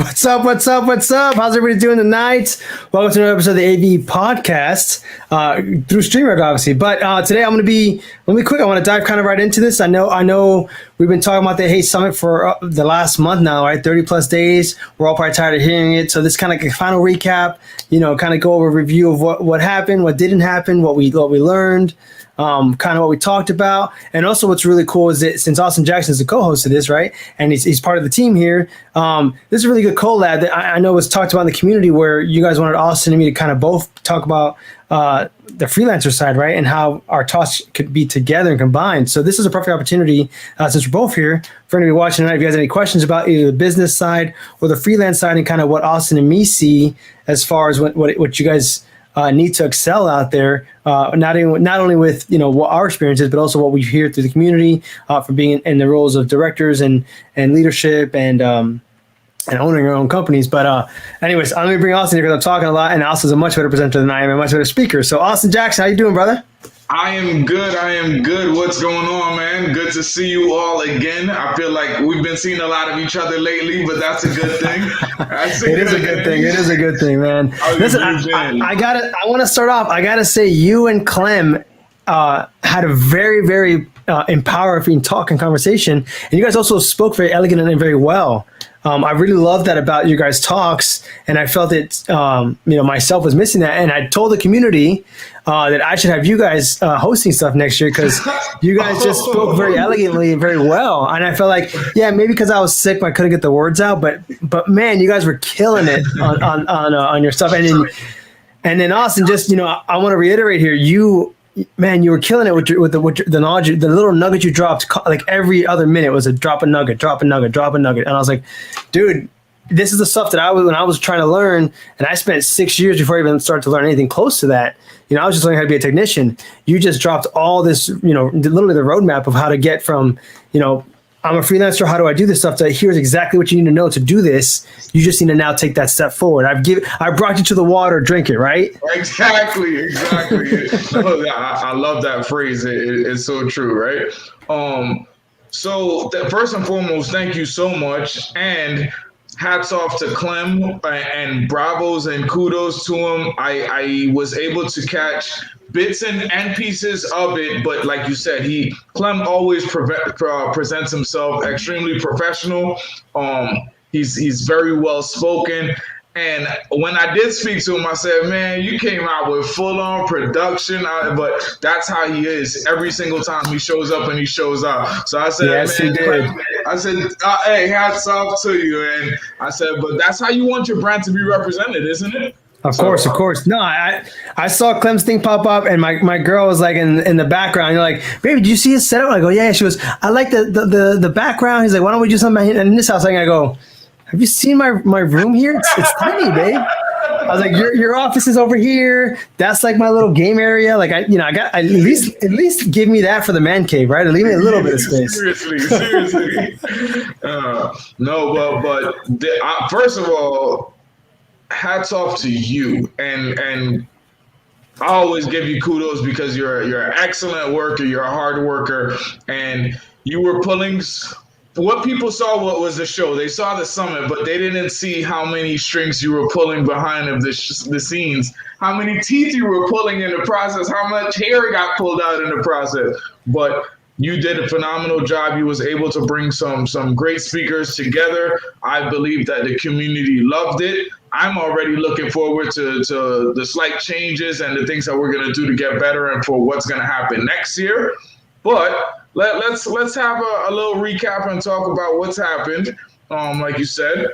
What's up? What's up? What's up? How's everybody doing tonight? Welcome to another episode of the AV podcast through StreamYard, obviously. But today I'm going to be quick. I want to dive kind of right into this. I know we've been talking about the Hey Summit for the last month now, right? 30 plus days. We're all probably tired of hearing it. So this kind of like a final recap, kind of go over a review of what happened, what didn't happen, what we learned. Kind of what we talked about, and also what's really cool is that since Austin Jackson is the co-host of this, right, and he's part of the team here, this is a really good collab that I know was talked about in the community where you guys wanted Austin and me to kind of both talk about the freelancer side, right, and how our talks could be together and combined. So this is a perfect opportunity since we're both here for anybody watching tonight. If you guys have any questions about either the business side or the freelance side and kind of what Austin and me see as far as what you guys need to excel out there, not only with what our experience is, but also what we hear through the community from being in the roles of directors and leadership and owning our own companies. But anyways, I'm going to bring Austin here because I'm talking a lot, and Austin's a much better presenter than I am, a much better speaker. So Austin Jackson, how you doing, brother? I am good. What's going on, man? Good to see you all again. I feel like we've been seeing a lot of each other lately, but that's a good thing. It is a good thing, man. Listen, I want to start off. I gotta say, you and Clem had a very, very empowering talk and conversation, and you guys also spoke very elegant and very well. I really love that about you guys' talks, and I felt it, myself was missing that. And I told the community that I should have you guys hosting stuff next year because you guys just spoke very elegantly and very well. And I felt like, maybe because I was sick, I couldn't get the words out. But man, you guys were killing it on your stuff. And then Austin, just I want to reiterate here, you were killing it with the knowledge, the little nugget you dropped. Like every other minute was a drop a nugget. And I was like, dude, this is the stuff that when I was trying to learn, and I spent 6 years before I even started to learn anything close to that. I was just learning how to be a technician. You just dropped all this, literally the roadmap of how to get from, I'm a freelancer. How do I do this stuff? Here's exactly what you need to know to do this. You just need to now take that step forward. I brought you to the water. Drink it, right? Exactly. I love that phrase. It's so true, right? So first and foremost, thank you so much, and hats off to Clem and bravos and kudos to him. I was able to catch bits and pieces of it, but like you said, Clem always presents himself extremely professional. He's very well spoken, and when I did speak to him, I said, "Man, you came out with full-on production." But that's how he is every single time he shows up and he shows out. So I said, "Yes, man, he did." I said, "Hey, hats off to you." And I said, "But that's how you want your brand to be represented, isn't it?" Of course. No, I saw Clem's thing pop up, and my girl was like in the background. You're like, "Baby, did you see his setup?" I go, "Yeah." She goes, "I like the background." He's like, "Why don't we do something in this house?" I go, "Have you seen my room here? It's tiny, babe." I was like, "Your office is over here. That's like my little game area. Like I got at least give me that for the man cave, right? Leave me a little bit of space." Seriously. No, but first of all, hats off to you, and I always give you kudos because you're an excellent worker, you're a hard worker, and you were pulling. What people saw was the show. They saw the summit, but they didn't see how many strings you were pulling behind of the scenes, how many teeth you were pulling in the process, how much hair got pulled out in the process. But you did a phenomenal job. You was able to bring some great speakers together. I believe that the community loved it. I'm already looking forward to the slight changes and the things that we're going to do to get better and for what's going to happen next year. But let's have a little recap and talk about what's happened, like you said.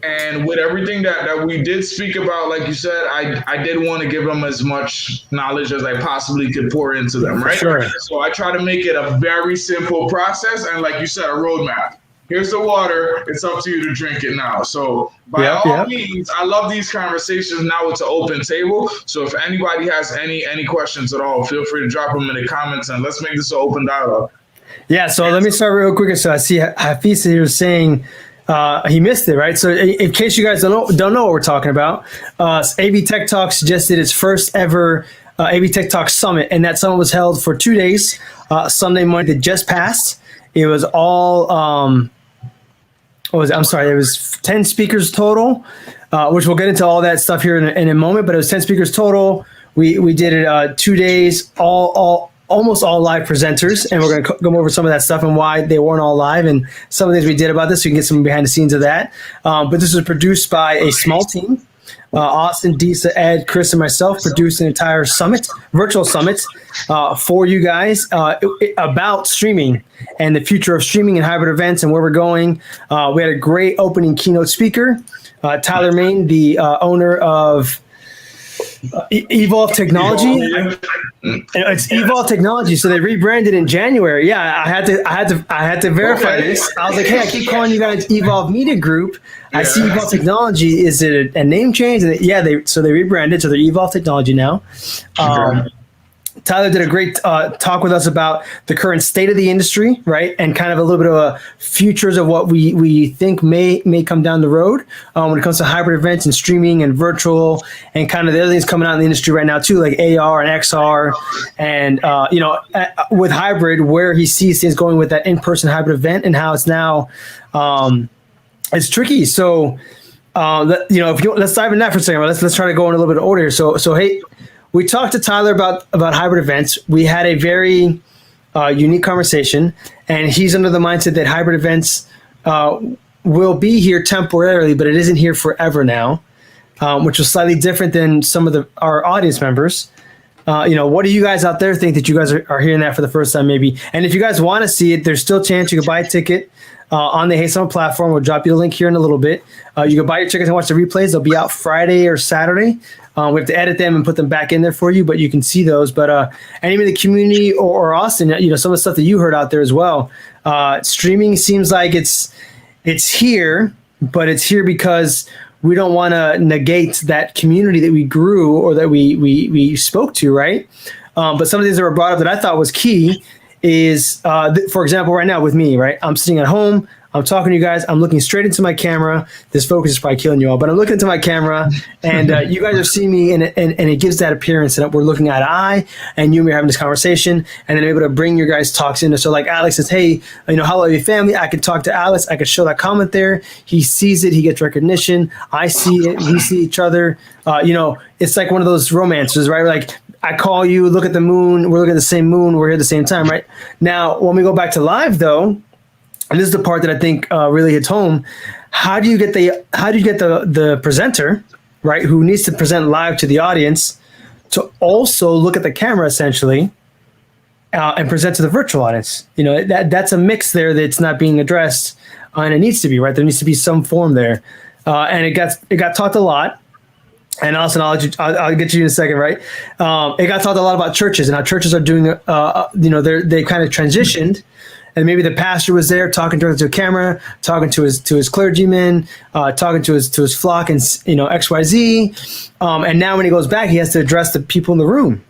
And with everything that we did speak about, like you said, I did want to give them as much knowledge as I possibly could pour into them, right? Sure. So I try to make it a very simple process. And like you said, a roadmap. Here's the water. It's up to you to drink it now. So by all means, I love these conversations. Now it's an open table. So if anybody has any questions at all, feel free to drop them in the comments and let's make this an open dialogue. Yeah. So let me start real quick. So I see Hafiz here saying he missed it, right? So in case you guys don't know what we're talking about, AV Tech Talks just did its first ever AV Tech Talks Summit, and that summit was held for 2 days, Sunday, Monday that just passed. It was all what was it? I'm sorry, it was 10 speakers total, which we'll get into all that stuff here in a moment, but it was 10 speakers total. We did it 2 days, almost all live presenters, and we're going to go over some of that stuff and why they weren't all live and some of the things we did about this, so you can get some behind the scenes of that. But this was produced by a small team. Austin, Disa, Ed, Chris, and myself produced an entire summit, virtual summit, for you guys about streaming and the future of streaming and hybrid events and where we're going. We had a great opening keynote speaker, Tyler Main, the owner of Evolve Technology. It's Evolve Technology, so they rebranded in January. Yeah, I had to verify this. I was like, hey, I keep calling you guys Evolve Media Group. I see Evolve Technology. Is it a name change? And they rebranded, so they're Evolve Technology now. Tyler did a great talk with us about the current state of the industry, right, and kind of a little bit of a futures of what we think may come down the road when it comes to hybrid events and streaming and virtual and kind of the other things coming out in the industry right now too, like AR and XR, and with hybrid, where he sees things going with that in-person hybrid event and how it's now it's tricky. So let's dive in that for a second. Let's try to go in a little bit of order here. So hey. We talked to Tyler about hybrid events. We had a very unique conversation, and he's under the mindset that hybrid events will be here temporarily, but it isn't here forever now, which was slightly different than some of our audience members. What do you guys out there think that you guys are hearing that for the first time maybe? And if you guys want to see it, there's still a chance you can buy a ticket on the Hey Summit platform. We'll drop you the link here in a little bit. You can buy your tickets and watch the replays. They'll be out Friday or Saturday. We have to edit them and put them back in there for you, but you can see those. But anyone in the community or Austin, some of the stuff that you heard out there as well. Streaming seems like it's here, but it's here because we don't want to negate that community that we grew or that we spoke to, right? But some of the things that were brought up that I thought was key is, for example, right now with me, right? I'm sitting at home. I'm talking to you guys. I'm looking straight into my camera. This focus is probably killing you all, but I'm looking into my camera, and you guys are seeing me, and it gives that appearance that we're looking eye to eye, and you and me are having this conversation, and then I'm able to bring your guys' talks in. So like Alex says, hey, hello, your family. I can talk to Alex. I could show that comment there. He sees it. He gets recognition. I see it. We see each other. It's like one of those romances, right? Like I call you, look at the moon. We're looking at the same moon. We're here at the same time, right? Now, when we go back to live, though, and this is the part that I think really hits home. How do you get the presenter, right, who needs to present live to the audience, to also look at the camera essentially and present to the virtual audience? That's a mix there that's not being addressed, and it needs to be, right. There needs to be some form there, and it got talked a lot. And Austin, I'll get to you in a second, right? It got talked a lot about churches and how churches are doing. They kind of transitioned. And maybe the pastor was there talking directly to a camera, talking to his clergymen, talking to his flock, and XYZ. And now when he goes back, he has to address the people in the room.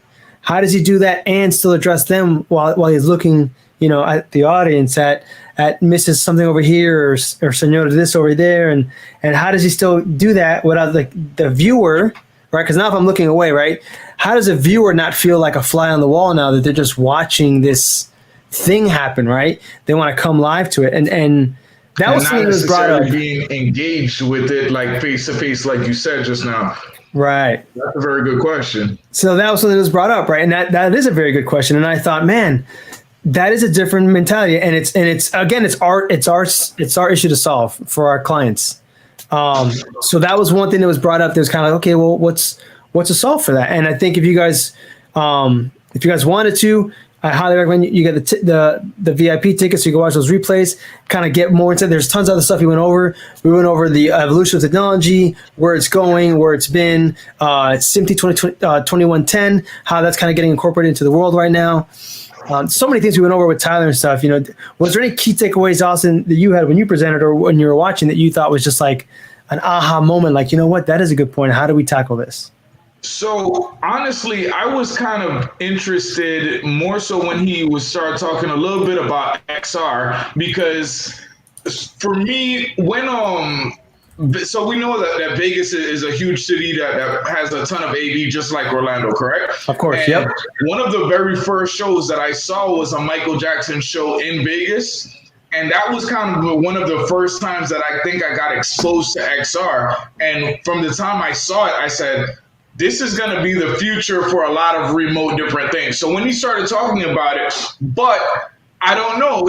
How does he do that and still address them while he's looking, at the audience, at Mrs. something over here or Senora this over there, and how does he still do that without the viewer, right? Because now if I'm looking away, right, how does a viewer not feel like a fly on the wall now that they're just watching this thing happen, right? They want to come live to it, and that was something that was brought up. Being engaged with it, like face to face, like you said just now. Right. That's a very good question. So that was something that was brought up, right? And that is a very good question. And I thought, man, that is a different mentality, and it's our issue to solve for our clients. So that was one thing that was brought up. There's kind of like, okay, well, what's a solve for that? And I think if you guys wanted to, I highly recommend you get the VIP tickets so you can watch those replays, kind of get more into it. There's tons of other stuff we went over. We went over the evolution of technology, where it's going, where it's been, SMPTE 2110, how that's kind of getting incorporated into the world right now. So many things we went over with Tyler and stuff. Was there any key takeaways, Austin, that you had when you presented or when you were watching that you thought was just like an aha moment? Like, what, that is a good point. How do we tackle this? So honestly, I was kind of interested more so when he started talking a little bit about XR, because for me, so we know that Vegas is a huge city that has a ton of AV, just like Orlando, correct? Of course, and yep. One of the very first shows that I saw was a Michael Jackson show in Vegas. And that was kind of one of the first times that I think I got exposed to XR. And from the time I saw it, I said, this is going to be the future for a lot of remote different things. So when he started talking about it, but I don't know,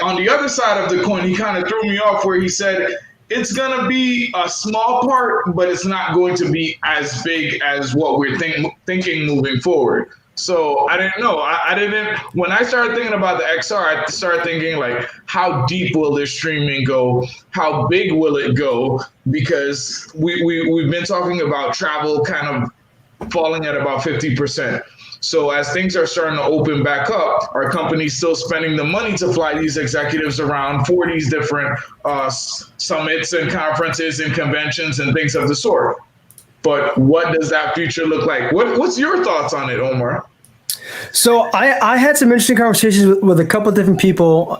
on the other side of the coin, he kind of threw me off where he said, it's going to be a small part, but it's not going to be as big as what we're thinking moving forward. So I didn't know. I didn't. When I started thinking about the XR, I started thinking like, how deep will this streaming go? How big will it go? Because we've been talking about travel kind of falling at about 50%. So as things are starting to open back up, our company's still spending the money to fly these executives around for these different summits and conferences and conventions and things of the sort. But what does that future look like? What's your thoughts on it, Omar? So I had some interesting conversations with a couple of different people,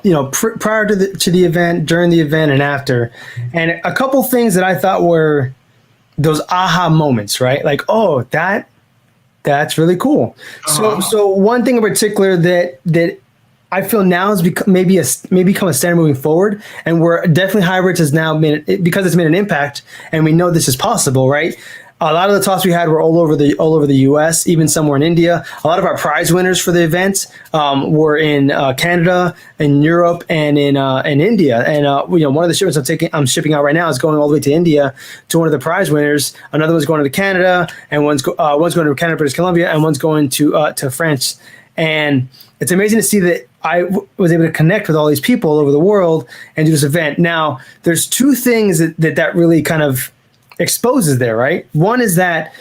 prior to the event, during the event, and after. And a couple things that I thought were those aha moments, right? Like, oh, that's really cool. So one thing in particular that I feel now has become maybe become a standard moving forward, and where definitely hybrids has now because it's made an impact, and we know this is possible, right? A lot of the talks we had were all over the U.S., even somewhere in India. A lot of our prize winners for the event were in Canada, in Europe, and in India. And one of the shipments I'm shipping out right now is going all the way to India to one of the prize winners. Another one's going to Canada, and one's going to Canada, British Columbia, and one's going to France. And it's amazing to see that I was able to connect with all these people all over the world and do this event. Now, there's two things that really kind of exposes there, right? One is that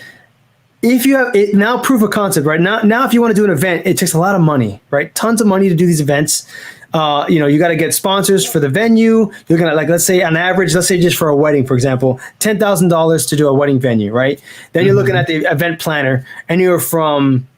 if you have it now, proof of concept, right? Now, if you want to do an event, it takes a lot of money, right? Tons of money to do these events. You got to get sponsors for the venue. You're gonna, like, let's say on average, let's say just for a wedding, for example, $10,000 to do a wedding venue, right? Then you're looking at the event planner, and you're from,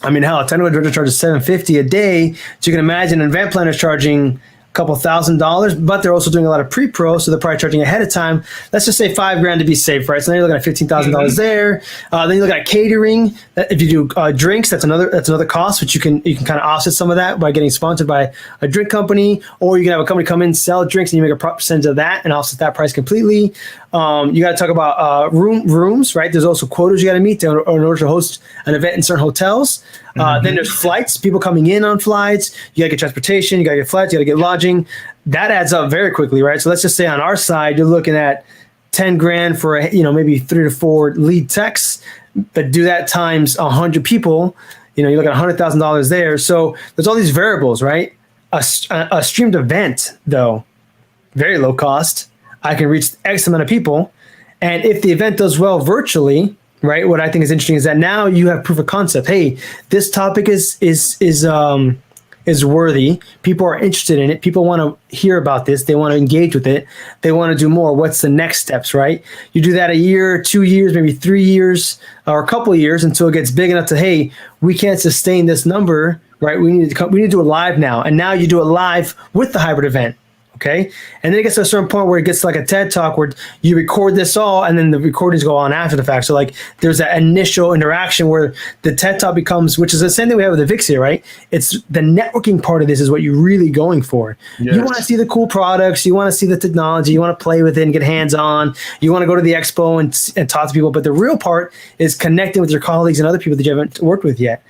hell, a technical director charges $750 a day. So you can imagine an event planner is charging couple $1,000, but they're also doing a lot of pre-pro, so they're probably charging ahead of time. Let's just say $5,000 to be safe, right? So then you're looking at $15,000 there. Then you look at catering. If you do drinks, that's another cost, which you can kind of offset some of that by getting sponsored by a drink company, or you can have a company come in, sell drinks, and you make a percentage of that and offset that price completely. You got to talk about rooms, right? There's also quotas you got to meet in order to host an event in certain hotels. Then there's flights, people coming in on flights. You got to get transportation, you got to get flights, you got to get lodging. That adds up very quickly, right? So let's just say on our side, you're looking at $10,000 for maybe 3 to 4 lead techs, but do that times 100 people. You're looking at $100,000 there. So there's all these variables, right? A streamed event, though, very low cost. I can reach X amount of people, and if the event does well virtually, right? What I think is interesting is that now you have proof of concept. Hey, this topic is worthy. People are interested in it. People want to hear about this. They want to engage with it. They want to do more. What's the next steps, right? You do that a year, 2 years, maybe 3 years, or a couple of years until it gets big enough to, hey, we can't sustain this number, right? We need to do it live now. And now you do it live with the hybrid event. Okay. And then it gets to a certain point where it gets like a TED talk where you record this all and then the recordings go on after the fact. So like there's that initial interaction where the TED talk becomes, which is the same thing we have with the Vixia, right? It's the networking part of this is what you're really going for. Yes. You want to see the cool products. You want to see the technology. You want to play with it and get hands on. You want to go to the expo and talk to people. But the real part is connecting with your colleagues and other people that you haven't worked with yet.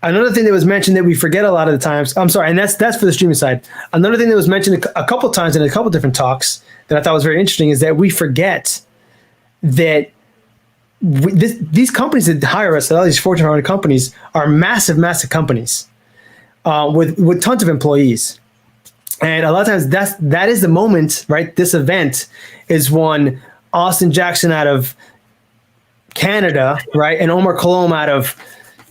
Another thing that was mentioned that we forget a lot of the times, I'm sorry, and that's for the streaming side. Another thing that was mentioned a couple of times in a couple different talks that I thought was very interesting is that we forget that these companies that hire us, all these Fortune 500 companies, are massive, massive companies with tons of employees. And a lot of times that is the moment, right? This event is when Austin Jackson out of Canada, right, and Omar Colom out of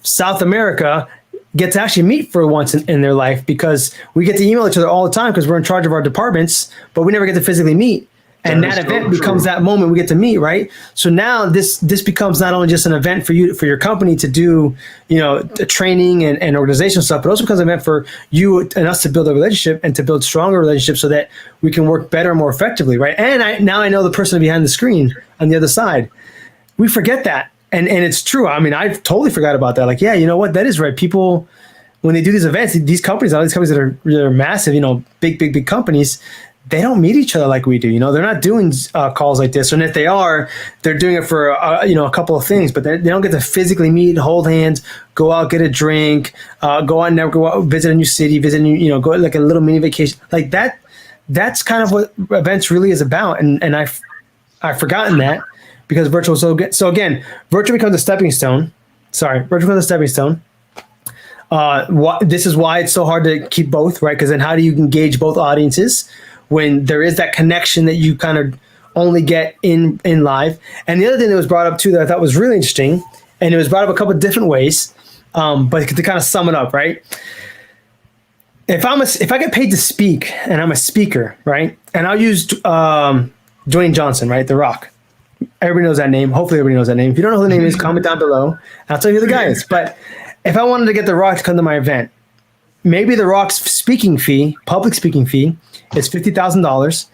South America get to actually meet for once in their life, because we get to email each other all the time because we're in charge of our departments, but we never get to physically meet. And that event becomes that moment we get to meet, right? So now this becomes not only just an event for you, for your company to do, the training and organizational stuff, but also becomes an event for you and us to build a relationship and to build stronger relationships so that we can work better and more effectively, right? And now I know the person behind the screen on the other side. We forget that. And it's true. I mean, I totally forgot about that. Like, yeah, you know what? That is right. People, when they do these events, these companies, all these companies that are massive, big companies, they don't meet each other like we do. They're not doing calls like this. And if they are, they're doing it for, a couple of things, but they don't get to physically meet, hold hands, go out, get a drink, go out, visit a new city, go like a little mini vacation like that. That's kind of what events really is about. And I've forgotten that because virtual is so good. So again, virtual becomes a stepping stone. Virtual becomes a stepping stone. This is why it's so hard to keep both, right? Because then how do you engage both audiences when there is that connection that you kind of only get in live? And the other thing that was brought up too that I thought was really interesting, and it was brought up a couple of different ways, but to kind of sum it up, right? If I get paid to speak and I'm a speaker, right? And I'll use Dwayne Johnson, right? The Rock. Everybody knows that name. Hopefully everybody knows that name. If you don't know who the name is, comment down below. I'll tell you who the guy is. But if I wanted to get The Rock to come to my event, maybe The Rock's public speaking fee is $50,000.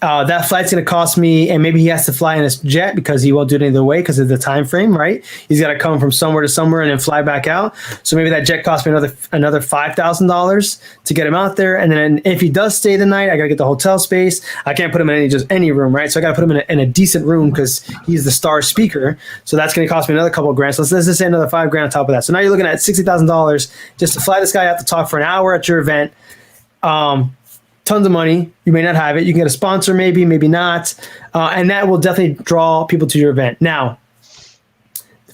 That flight's going to cost me, and maybe he has to fly in his jet because he won't do it any other way because of the time frame, right? He's got to come from somewhere to somewhere and then fly back out. So maybe that jet costs me another $5,000 to get him out there. And then if he does stay the night, I got to get the hotel space. I can't put him in any room, right? So I got to put him in a decent room because he's the star speaker. So that's going to cost me another couple of grand. So let's just say another $5,000 on top of that. So now you're looking at $60,000 just to fly this guy out to talk for an hour at your event. Tons of money. You may not have it. You can get a sponsor, maybe not. And that will definitely draw people to your event. Now,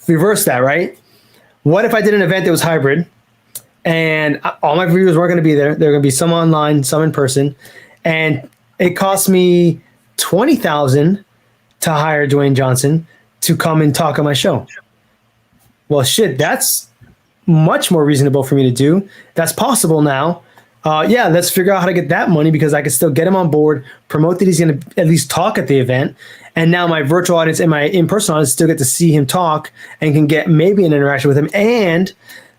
reverse that, right? What if I did an event that was hybrid and all my viewers weren't going to be there? There are going to be some online, some in person. And it cost me $20,000 to hire Dwayne Johnson to come and talk on my show. Well, shit, that's much more reasonable for me to do. That's possible now. Let's figure out how to get that money because I can still get him on board, promote that he's going to at least talk at the event. And now my virtual audience and my in-person audience still get to see him talk and can get maybe an interaction with him. And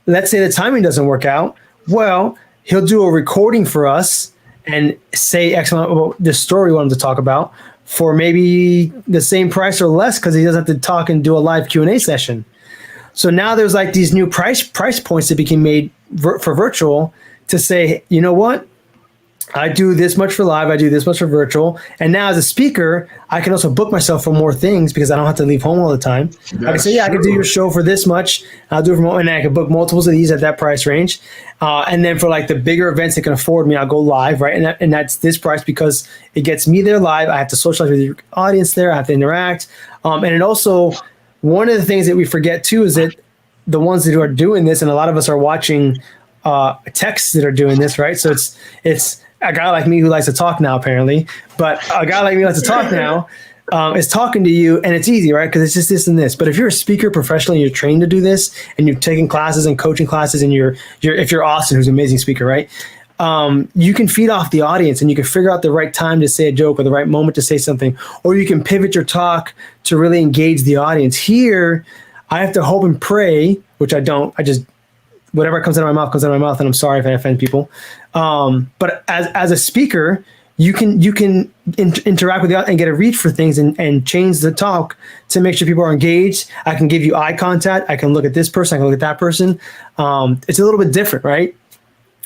let's say the timing doesn't work out. Well, he'll do a recording for us and say X amount about the story we want him to talk about for maybe the same price or less because he doesn't have to talk and do a live Q&A session. So now there's like these new price points that became made for virtual to say, you know what? I do this much for live, I do this much for virtual. And now as a speaker, I can also book myself for more things because I don't have to leave home all the time. I can say, I can do your show for this much. I'll do it from home, and I can book multiples of these at that price range. And then for like the bigger events that can afford me, I'll go live, right? And that's this price because it gets me there live. I have to socialize with your audience there. I have to interact. And it also, one of the things that we forget too is that the ones that are doing this, and a lot of us are watching texts that are doing this, right? So it's a guy like me who likes to talk now, apparently, but a guy like me who likes to talk now is talking to you, and it's easy, right? Because it's just this and this. But if you're a speaker professionally, you're trained to do this, and you're taking classes and coaching classes, and if you're Austin, who's an amazing speaker, right? You can feed off the audience, and you can figure out the right time to say a joke or the right moment to say something, or you can pivot your talk to really engage the audience. Here, I have to hope and pray, which I don't. I just whatever comes out of my mouth comes out of my mouth, and I'm sorry if I offend people. But as a speaker, you can interact with the audience and get a read for things and change the talk to make sure people are engaged. I can give you eye contact. I can look at this person. I can look at that person. It's a little bit different, right?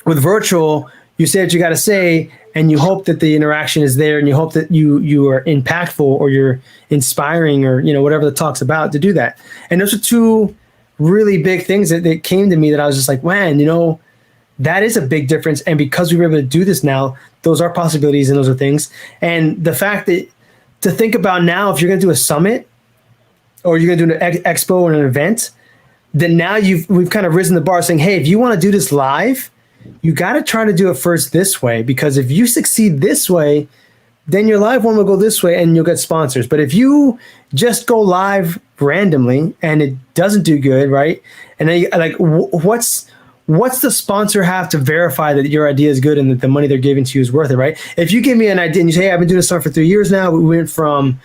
With virtual, you say what you got to say, and you hope that the interaction is there, and you hope that you are impactful or you're inspiring or whatever the talk's about to do that. And those are two really big things that came to me that I was just like, man, that is a big difference. And because we were able to do this now, those are possibilities and those are things. And the fact that to think about now, if you're going to do a summit or you're going to do an expo or an event, then now we've kind of risen the bar saying, hey, if you want to do this live, you got to try to do it first this way, because if you succeed this way, then your live one will go this way and you'll get sponsors. But if you just go live randomly and it doesn't do good, right? And then what's the sponsor have to verify that your idea is good and that the money they're giving to you is worth it, right? If you give me an idea and you say, hey, I've been doing this stuff for 3 years now, we went from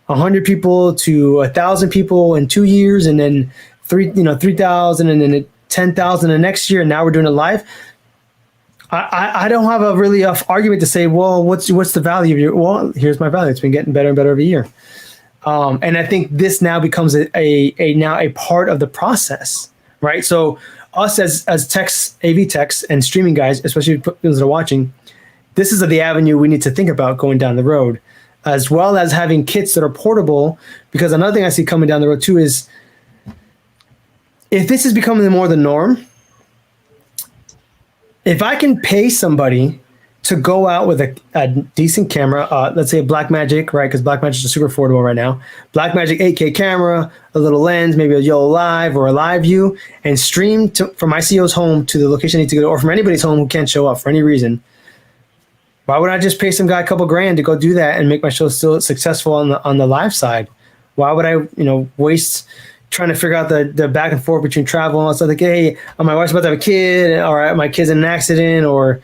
100 people to 1,000 people in 2 years, and then 3,000 and then 10,000 the next year, and now we're doing it live. I don't have a really argument to say, well, what's the value of your? Well, here's my value. It's been getting better and better every year. And I think this now becomes a part of the process, right? So us as techs, AV techs, and streaming guys, especially those that are watching, this is the avenue we need to think about going down the road, as well as having kits that are portable. Because another thing I see coming down the road too is, if this is becoming more the norm, if I can pay somebody to go out with a decent camera, let's say a Blackmagic, right? Because Blackmagic is super affordable right now. Blackmagic 8K camera, a little lens, maybe a YOLO Live or a Live View, and stream from my CEO's home to the location I need to go to, or from anybody's home who can't show up for any reason. Why would I just pay some guy a couple grand to go do that and make my show still successful on the live side? Why would I, waste trying to figure out the back and forth between travel and all that stuff? Like, hey, my wife's about to have a kid, or my kid's in an accident, or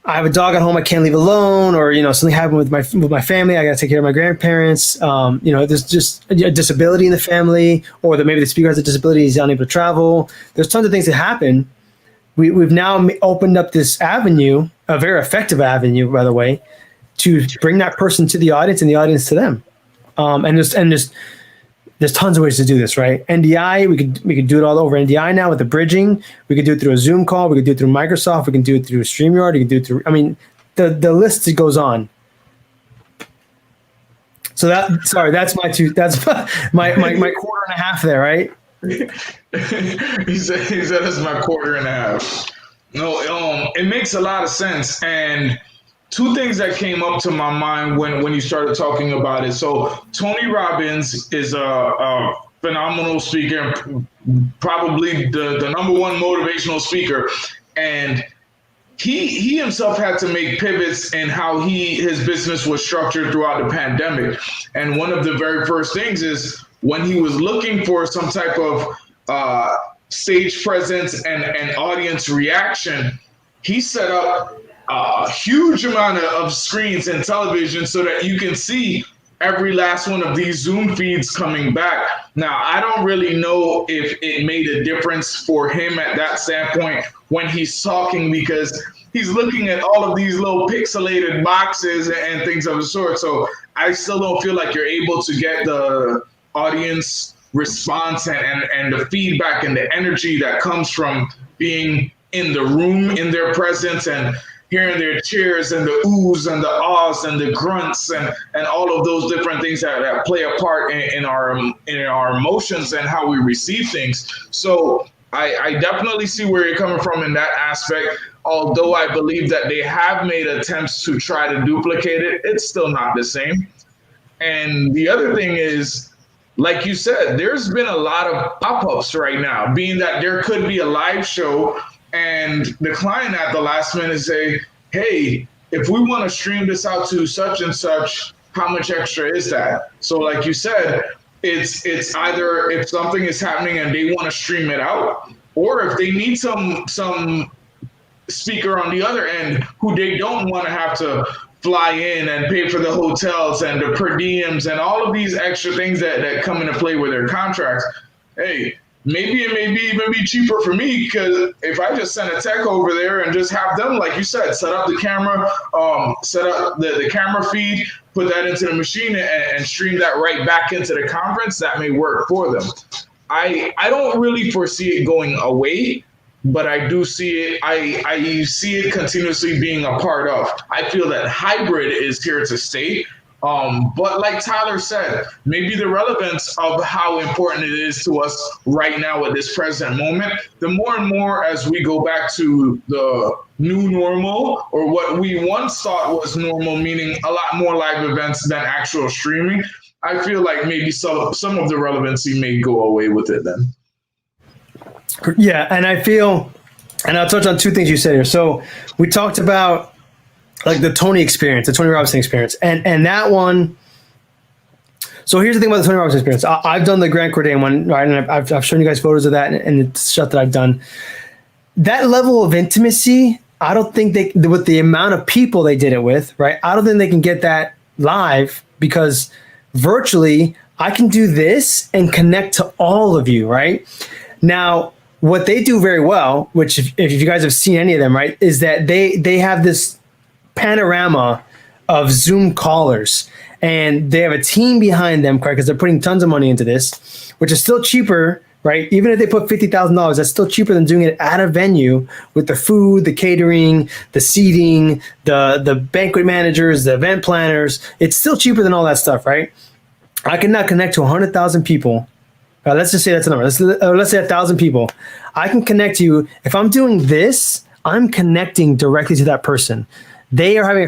I have a dog at home I can't leave alone, or something happened with my family. I got to take care of my grandparents. There's just a disability in the family, or maybe the speaker has a disability, he's unable to travel. There's tons of things that happen. We've now opened up this avenue, a very effective avenue, by the way, to bring that person to the audience and the audience to them. There's tons of ways to do this, right? NDI, we could do it all over NDI now with the bridging. We could do it through a Zoom call. We could do it through Microsoft. We can do it through StreamYard. We can do it through, the list goes on. So that's my quarter and a half there, right? he said it's my quarter and a half. No, it makes a lot of sense. And two things that came up to my mind when you started talking about it. So Tony Robbins is a phenomenal speaker, probably the number one motivational speaker. And he himself had to make pivots in how his business was structured throughout the pandemic. And one of the very first things is when he was looking for some type of stage presence and audience reaction, he set up a huge amount of screens and television so that you can see every last one of these Zoom feeds coming back. Now, I don't really know if it made a difference for him at that standpoint when he's talking, because he's looking at all of these little pixelated boxes and things of the sort. So I still don't feel like you're able to get the audience response and the feedback and the energy that comes from being in the room, in their presence, and hearing their cheers and the oohs and the ahs and the grunts and all of those different things that play a part in our emotions and how we receive things. So I definitely see where you're coming from in that aspect. Although I believe that they have made attempts to try to duplicate it, it's still not the same. And the other thing is, like you said, there's been a lot of pop-ups right now, being that there could be a live show and the client at the last minute say, hey, if we want to stream this out to such and such, how much extra is that? So like you said, it's either if something is happening and they want to stream it out, or if they need some speaker on the other end who they don't want to have to fly in and pay for the hotels and the per diems and all of these extra things that come into play with their contracts. Hey, maybe it may even be cheaper for me, because if I just send a tech over there and just have them, like you said, set up the camera, set up the camera feed, put that into the machine and stream that right back into the conference, that may work for them. I don't really foresee it going away, but I do see it. I see it continuously being a part of. I feel that hybrid is here to stay. But like Tyler said, maybe the relevance of how important it is to us right now at this present moment, the more and more as we go back to the new normal, or what we once thought was normal, meaning a lot more live events than actual streaming, I feel like maybe some of the relevancy may go away with it then. Yeah, and I feel, and I'll touch on two things you said here. So we talked about like the Tony experience, the Tony Robinson experience, and that one. So here's the thing about the Tony Robinson experience. I've done the Grant Cardone one, right? And I've shown you guys photos of that and the stuff that I've done. That level of intimacy, I don't think with the amount of people they did it with, right? I don't think they can get that live, because virtually I can do this and connect to all of you, right? Now, what they do very well, which if you guys have seen any of them, right, is that they have this panorama of Zoom callers, and they have a team behind them, correct? Because they're putting tons of money into this, which is still cheaper right? Even if they put $50,000, that's still cheaper than doing it at a venue with the food, the catering, the seating, the banquet managers, the event planners. It's still cheaper than all that stuff, right? I can now connect to 100,000 people. Let's just say that's a number. Let's say 1,000 people. I can connect to you. If I'm doing this, I'm connecting directly to that person. They're having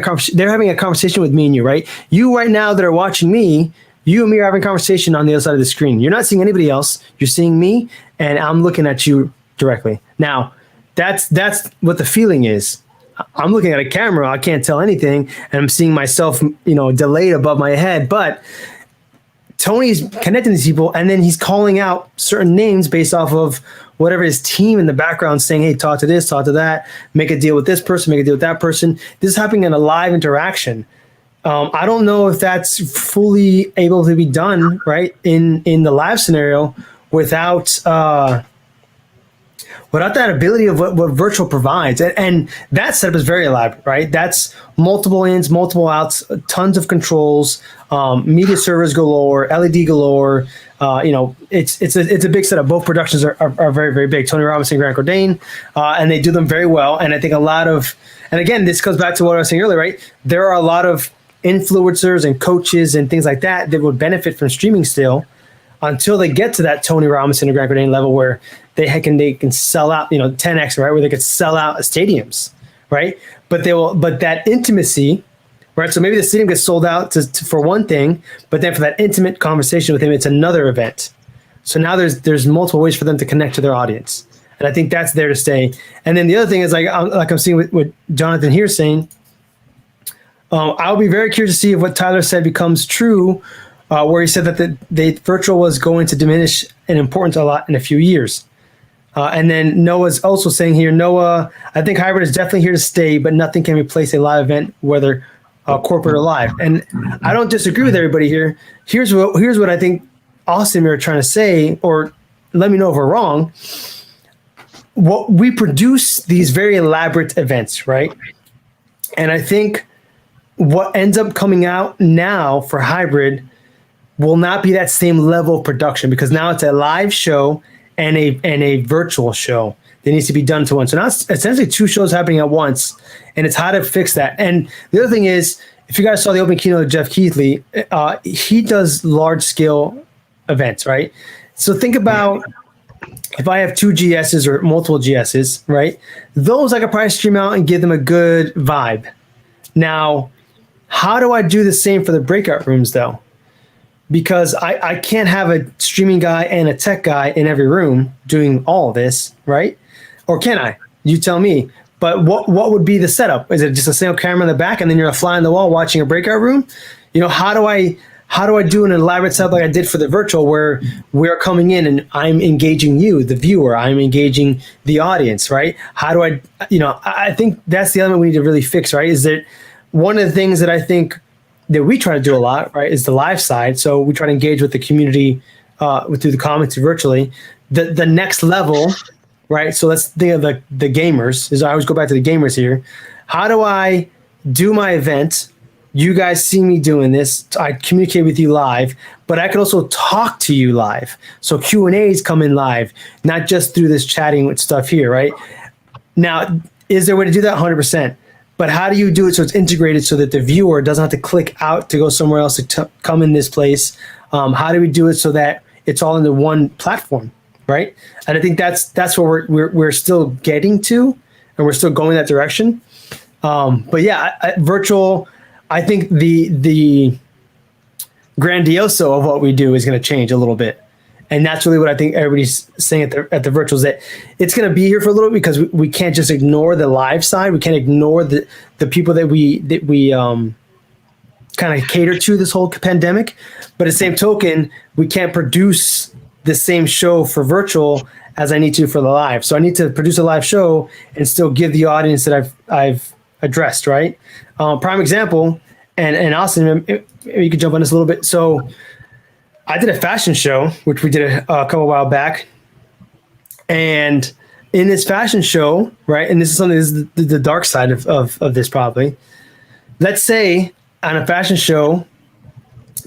a conversation with me and you, right? You right now that are watching me, you and me are having a conversation on the other side of the screen. You're not seeing anybody else. You're seeing me, and I'm looking at you directly. Now, that's what the feeling is. I'm looking at a camera. I can't tell anything, and I'm seeing myself, delayed above my head. But Tony's connecting these people, and then he's calling out certain names based off of whatever his team in the background saying, hey, talk to this, talk to that, make a deal with this person, make a deal with that person. This is happening in a live interaction. I don't know if that's fully able to be done, right, in the live scenario without that ability of what virtual provides. And that setup is very elaborate, right? That's multiple ins, multiple outs, tons of controls, media servers galore, LED galore. It's a big setup. Both productions are very, very big. Tony Robinson, Grant Cardone, and they do them very well. And I think and again, this goes back to what I was saying earlier, right? There are a lot of influencers and coaches and things like that would benefit from streaming still until they get to that Tony Robinson or Grant Cardone level where they can sell out, 10x, right? Where they could sell out stadiums, right? But that intimacy, right? So maybe the stadium gets sold out for one thing, but then for that intimate conversation with him, it's another event. So now there's multiple ways for them to connect to their audience. And I think that's there to stay. And then the other thing is like I'm seeing what Jonathan here is saying, I'll be very curious to see if what Tyler said becomes true, where he said that the virtual was going to diminish in importance a lot in a few years. And then Noah's also saying here, Noah, I think hybrid is definitely here to stay, but nothing can replace a live event, whether corporate or live. And I don't disagree with everybody here. Here's what I think Austin and I are trying to say, or let me know if we're wrong. What we produce these very elaborate events, right? And I think what ends up coming out now for hybrid will not be that same level of production because now it's a live show and a virtual show that needs to be done to one. So now it's essentially two shows happening at once, and it's how to fix that. And the other thing is, if you guys saw the open keynote of Jeff Keithley, he does large scale events, right? So think about if I have two GSs or multiple GSs, right? Those I could probably stream out and give them a good vibe. Now, how do I do the same for the breakout rooms though? Because I can't have a streaming guy and a tech guy in every room doing all of this, right? Or can I? You tell me. But what would be the setup? Is it just a single camera in the back and then you're a fly on the wall watching a breakout room? How do I do an elaborate setup like I did for the virtual where we're coming in and I'm engaging you, the viewer, I'm engaging the audience, right? How do I think that's the element we need to really fix, right? Is that one of the things that I think that we try to do a lot, right, is the live side. So we try to engage with the community through the comments virtually. The next level, right? So let's think of the gamers. I always go back to the gamers here. How do I do my event? You guys see me doing this. I communicate with you live, but I can also talk to you live. So Q&As come in live, not just through this chatting with stuff here, right? Now, is there a way to do that? 100%. But how do you do it so it's integrated so that the viewer doesn't have to click out to go somewhere else to come in this place? How do we do it so that it's all into one platform, right? And I think that's where we're still getting to, and we're still going that direction. But yeah, virtual. I think the grandioso of what we do is going to change a little bit. And that's really what I think everybody's saying at the virtuals, that it's going to be here for a little bit because we can't just ignore the live side. We can't ignore the people that we kind of cater to this whole pandemic. But at the same token, we can't produce the same show for virtual as I need to for the live. So I need to produce a live show and still give the audience that I've addressed, right? Prime example, and Austin, you could jump on this a little bit. So I did a fashion show, which we did a couple of while back. And in this fashion show, right, and this is something, this is the dark side of this probably. Let's say on a fashion show,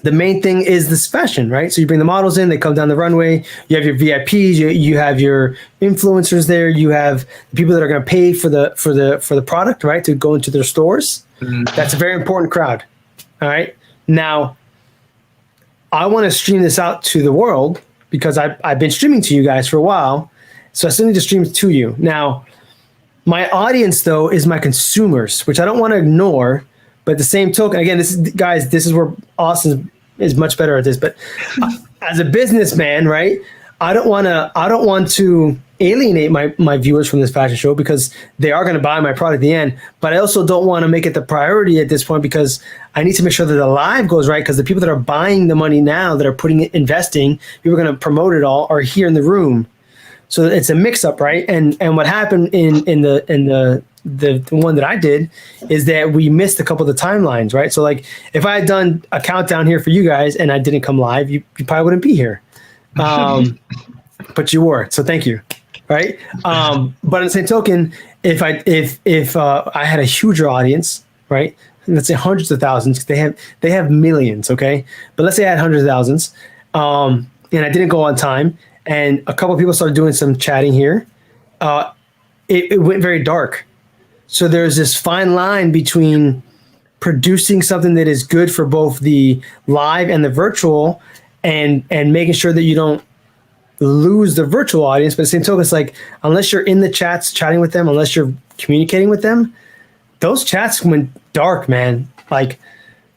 the main thing is this fashion, right? So you bring the models in, they come down the runway. You have your VIPs, you have your influencers there. You have the people that are going to pay for the product, right, to go into their stores. That's a very important crowd. All right. Now, I want to stream this out to the world because I've been streaming to you guys for a while, so I still need to stream to you. Now, my audience though is my consumers, which I don't want to ignore. But the same token, again, this is where Austin is much better at this. But as a businessman, right, I don't want to alienate my viewers from this fashion show because they are going to buy my product at the end. But I also don't want to make it the priority at this point because I need to make sure that the live goes right because the people that are buying the money now, that are investing, people are going to promote it all, are here in the room. So it's a mix up, right? And what happened in the one that I did is that we missed a couple of the timelines, right? So like if I had done a countdown here for you guys and I didn't come live, you probably wouldn't be here. But you were, so thank you. Right. But on the same token, if I had a huger audience, right? Let's say hundreds of thousands, they have millions. Okay. But let's say I had hundreds of thousands, and I didn't go on time. And a couple of people started doing some chatting here. It went very dark. So there's this fine line between producing something that is good for both the live and the virtual and making sure that you don't lose the virtual audience. But at the same token, it's like, unless you're in the chats chatting with them, unless you're communicating with them, those chats went dark, man. Like,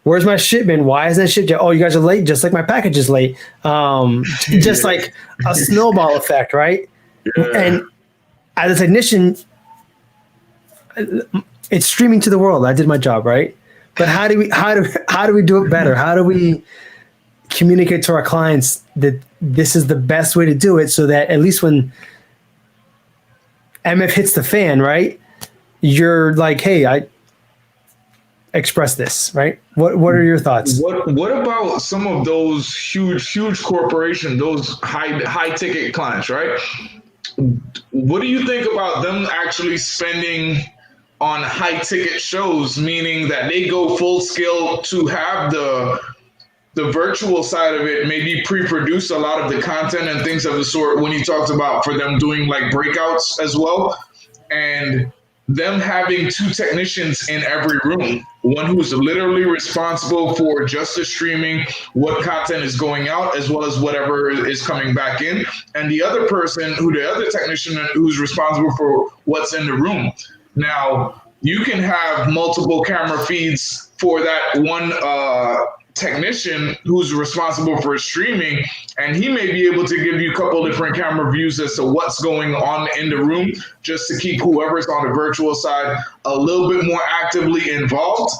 where's my shipment? Why isn't it shipped yet? Oh, you guys are late, just like my package is late. Just like a snowball effect, right? Yeah. And as a technician, it's streaming to the world. I did my job, right? But how do we do it better? How do we communicate to our clients that this is the best way to do it so that at least when MF hits the fan, right, you're like, hey, I express this, right? What are your thoughts? What about some of those huge corporations, those high ticket clients, right? What do you think about them actually spending on high ticket shows, meaning that they go full scale to have the virtual side of it, maybe pre-produce a lot of the content and things of the sort when he talks about for them doing like breakouts as well, and them having two technicians in every room, one who's literally responsible for just the streaming, what content is going out, as well as whatever is coming back in, and the other technician who's responsible for what's in the room. Now, you can have multiple camera feeds for that one technician who's responsible for streaming, and he may be able to give you a couple different camera views as to what's going on in the room, just to keep whoever's on the virtual side a little bit more actively involved.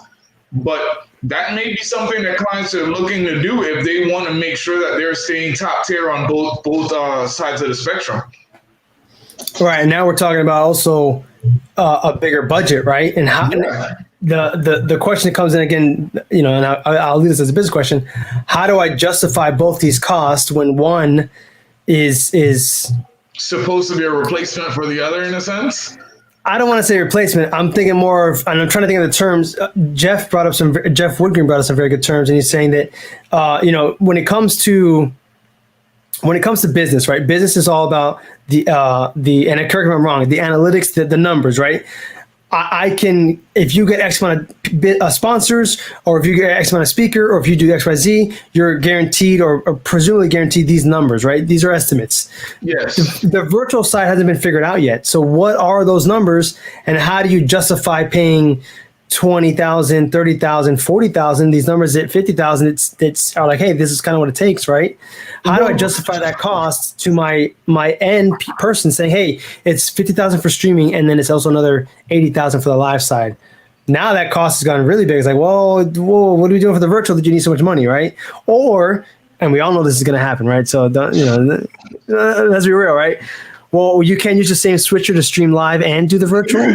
But that may be something that clients are looking to do if they want to make sure that they're staying top tier on both sides of the spectrum. Right, and now we're talking about also a bigger budget, right? And how the question that comes in again, and I'll leave this as a business question: how do I justify both these costs when one is supposed to be a replacement for the other, in a sense? I don't want to say replacement. I'm thinking more of, and I'm trying to think of the terms. Jeff Woodgreen brought up some very good terms, and he's saying that when it comes to business, right? Business is all about the and correct me if I'm wrong, the analytics, the numbers, right? I can, if you get X amount of sponsors, or if you get X amount of speaker, or if you do XYZ, you're guaranteed or presumably guaranteed these numbers, right? These are estimates. Yes. The virtual side hasn't been figured out yet. So what are those numbers, and how do you justify paying 20,000, 30,000, 40,000? These numbers at 50,000, it's are like, hey, this is kind of what it takes, right? How do I justify that cost to my end person saying, hey, it's 50,000 for streaming, and then it's also another 80,000 for the live side? Now that cost has gotten really big. It's like, whoa, what are we doing for the virtual that you need so much money, right? Or, and we all know this is going to happen, right? So let's be real, right? Well, you can use the same switcher to stream live and do the virtual.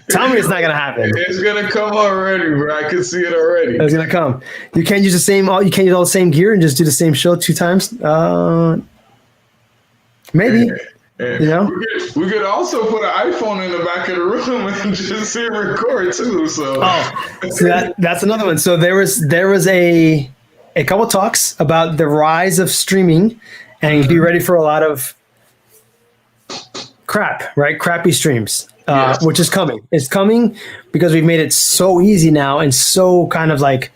Tell me it's not gonna happen. It's gonna come already, bro. I can see it already. It's gonna come. You can't use you can't use all the same gear and just do the same show 2 times. Maybe. Yeah. You know? We could also put an iPhone in the back of the room and just hit record too. So That's another one. So there was a couple talks about the rise of streaming, and be ready for a lot of crap, right? Crappy streams, Yes. which is coming. It's coming because we've made it so easy now and so kind of like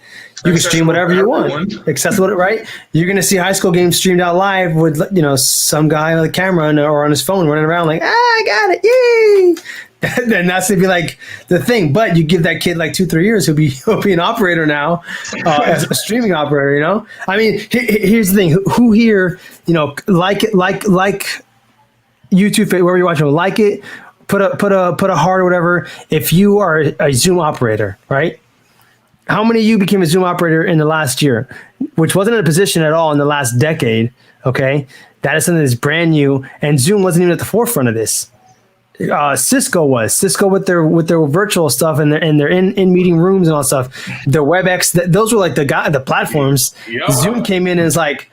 you can stream whatever you want. Accessible, right? You're going to see high school games streamed out live with, some guy with a camera or on his phone running around like, I got it, yay! Then that's to be like the thing. But you give that kid like 2-3 years, he'll be an operator now, as a streaming operator. I mean, here's the thing: who here, like YouTube, wherever you're watching, like it, put a heart or whatever. If you are a Zoom operator, right? How many of you became a Zoom operator in the last year, which wasn't in a position at all in the last decade? Okay, that is something that's brand new, and Zoom wasn't even at the forefront of this. Cisco with their virtual stuff and they're in meeting rooms and all that stuff. Their WebEx, those were like the platforms. Yeah. Zoom came in and is like,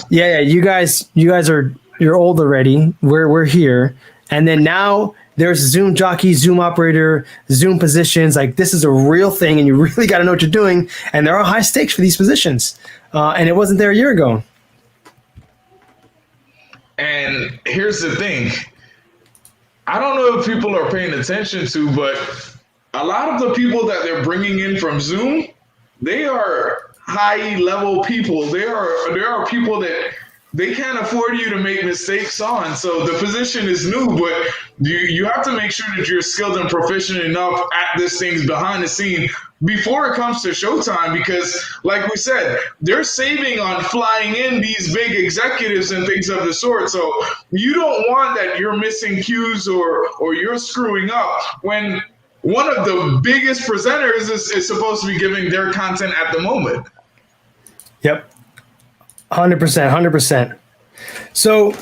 yeah, you guys you're old already. We're here, and then now there's Zoom jockey, Zoom operator, Zoom positions. Like this is a real thing, and you really got to know what you're doing. And there are high stakes for these positions, and it wasn't there a year ago. And here's the thing. I don't know if people are paying attention to, but a lot of the people that they're bringing in from Zoom, they are high level people. There are people that they can't afford you to make mistakes on. So the position is new, but you have to make sure that you're skilled and proficient enough at this things behind the scene before it comes to showtime, because like we said, they're saving on flying in these big executives and things of the sort. So you don't want that you're missing cues or you're screwing up when one of the biggest presenters is supposed to be giving their content at the moment. Yep. 100%. So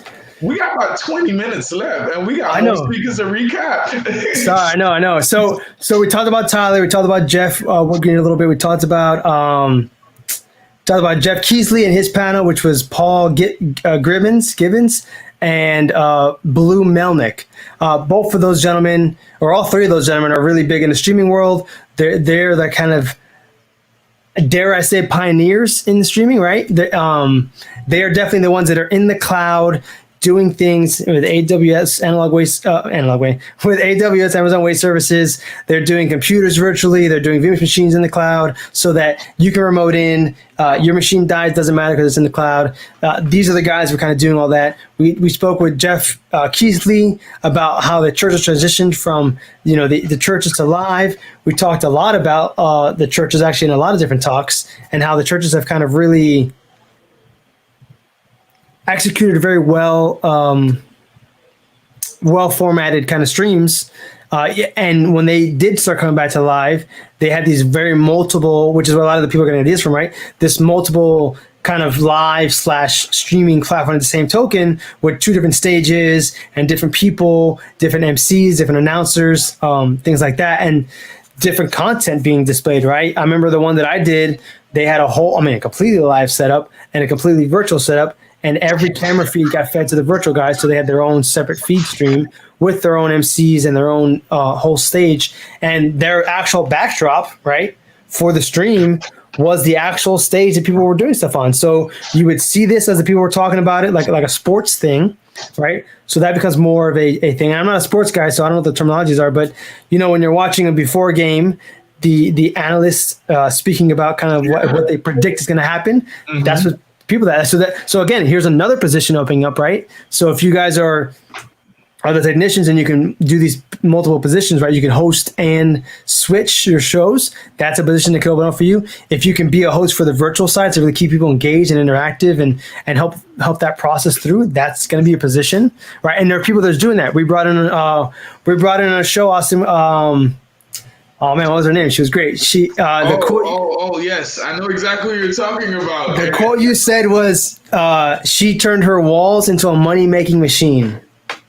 we got about 20 minutes left, and we got more speakers to recap. Sorry, I know. So we talked about Tyler. We talked about Jeff working a little bit. We talked about Jeff Keesley and his panel, which was Paul Gibbons and Blue Melnick. Both of those gentlemen, or all three of those gentlemen, are really big in the streaming world. They're the kind of, dare I say, pioneers in the streaming, right? They are definitely the ones that are in the cloud doing things with AWS with AWS Amazon Web Services. They're doing computers virtually. They're doing VMware machines in the cloud so that you can remote in. Your machine dies, doesn't matter because it's in the cloud. These are the guys who are kind of doing all that. We spoke with Jeff Keesley about how the church has transitioned from the churches to live. We talked a lot about the churches actually in a lot of different talks, and how the churches have kind of really executed very well formatted kind of streams. And when they did start coming back to live, they had these very multiple, which is where a lot of the people are getting ideas from, right? This multiple kind of live / streaming platform at the same token with two different stages and different people, different MCs, different announcers, things like that, and different content being displayed, right? I remember the one that I did, they had a completely live setup and a completely virtual setup, and every camera feed got fed to the virtual guys, so they had their own separate feed stream with their own MCs and their own whole stage. And their actual backdrop, right, for the stream was the actual stage that people were doing stuff on. So you would see this as the people were talking about it, like a sports thing, right? So that becomes more of a thing. I'm not a sports guy, so I don't know what the terminologies are, but when you're watching a before game, the analysts speaking about kind of what they predict is going to happen, that's what people so again, here's another position opening up, right? So if you guys are the technicians and you can do these multiple positions, right? You can host and switch your shows. That's a position that can open up for you. If you can be a host for the virtual side to really keep people engaged and interactive and help that process through, that's going to be a position, right? And there are people that's doing that. We brought in a show, Austin. Oh man, what was her name? She was great. She yes, I know exactly what you're talking about. The quote you said was, "She turned her walls into a money-making machine."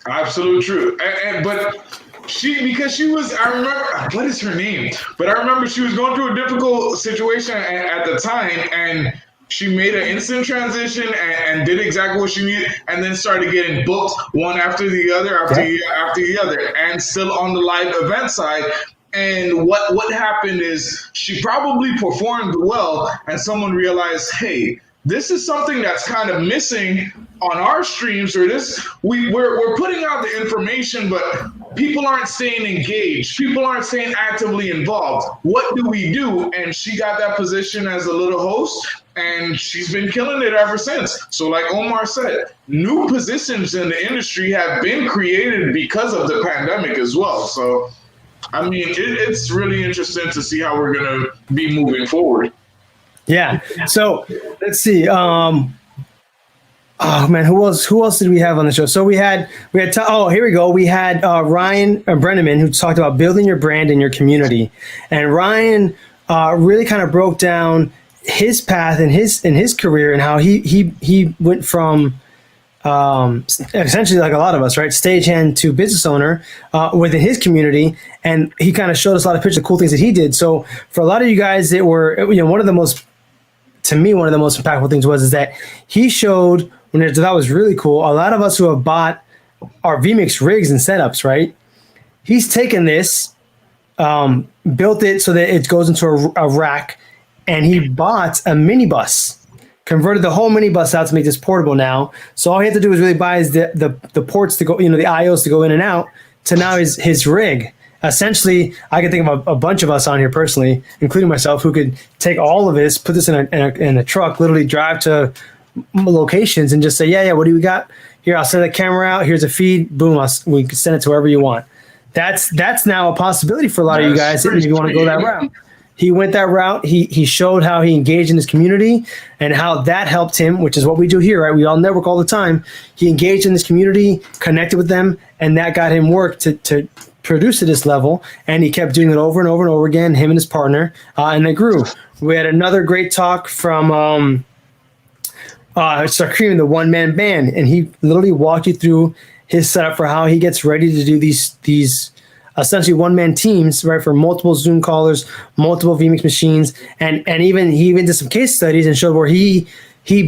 Absolute truth. But because she was, I remember, what is her name? But I remember she was going through a difficult situation at the time, and she made an instant transition and did exactly what she needed, and then started getting booked one after the other, after the other, and still on the live event side. And what happened is she probably performed well, and someone realized, hey, this is something that's kind of missing on our streams, or we're putting out the information, but people aren't staying engaged. People aren't staying actively involved. What do we do? And she got that position as a little host, and she's been killing it ever since. So like Omar said, new positions in the industry have been created because of the pandemic as well. So, I mean, it's really interesting to see how we're going to be moving forward. Yeah. So let's see. Oh man, who else did we have on the show? So we had here we go. We had Ryan Brenneman, who talked about building your brand in your community, and Ryan really kind of broke down his path in his career and how he went from essentially like a lot of us, right, stagehand to business owner within his community, and he kind of showed us a lot of pictures of cool things that he did. So for a lot of you guys that were, one of the most impactful things is that he showed, that was really cool. A lot of us who have bought our vMix rigs and setups, right? He's taken this, built it so that it goes into a rack, and he bought a minibus, converted the whole minibus out to make this portable now. So all he had to do was really buy is the ports to go, the IOs to go in and out to now his rig. Essentially, I can think of a bunch of us on here personally, including myself, who could take all of this, put this in a truck, literally drive to locations and just say, yeah, what do we got? Here, I'll send the camera out. Here's a feed. Boom, we can send it to wherever you want. That's now a possibility for a lot of you guys if you want to go that route. He went that route. He showed how he engaged in his community and how that helped him, which is what we do here, right? We all network all the time. He engaged in his community, connected with them, and that got him work to produce to this level. And he kept doing it over and over and over again, him and his partner, and they grew. We had another great talk from Sarkreem, the one-man band, and he literally walked you through his setup for how he gets ready to do these essentially one-man teams, right, for multiple Zoom callers, multiple vMix machines, and he even did some case studies and showed where he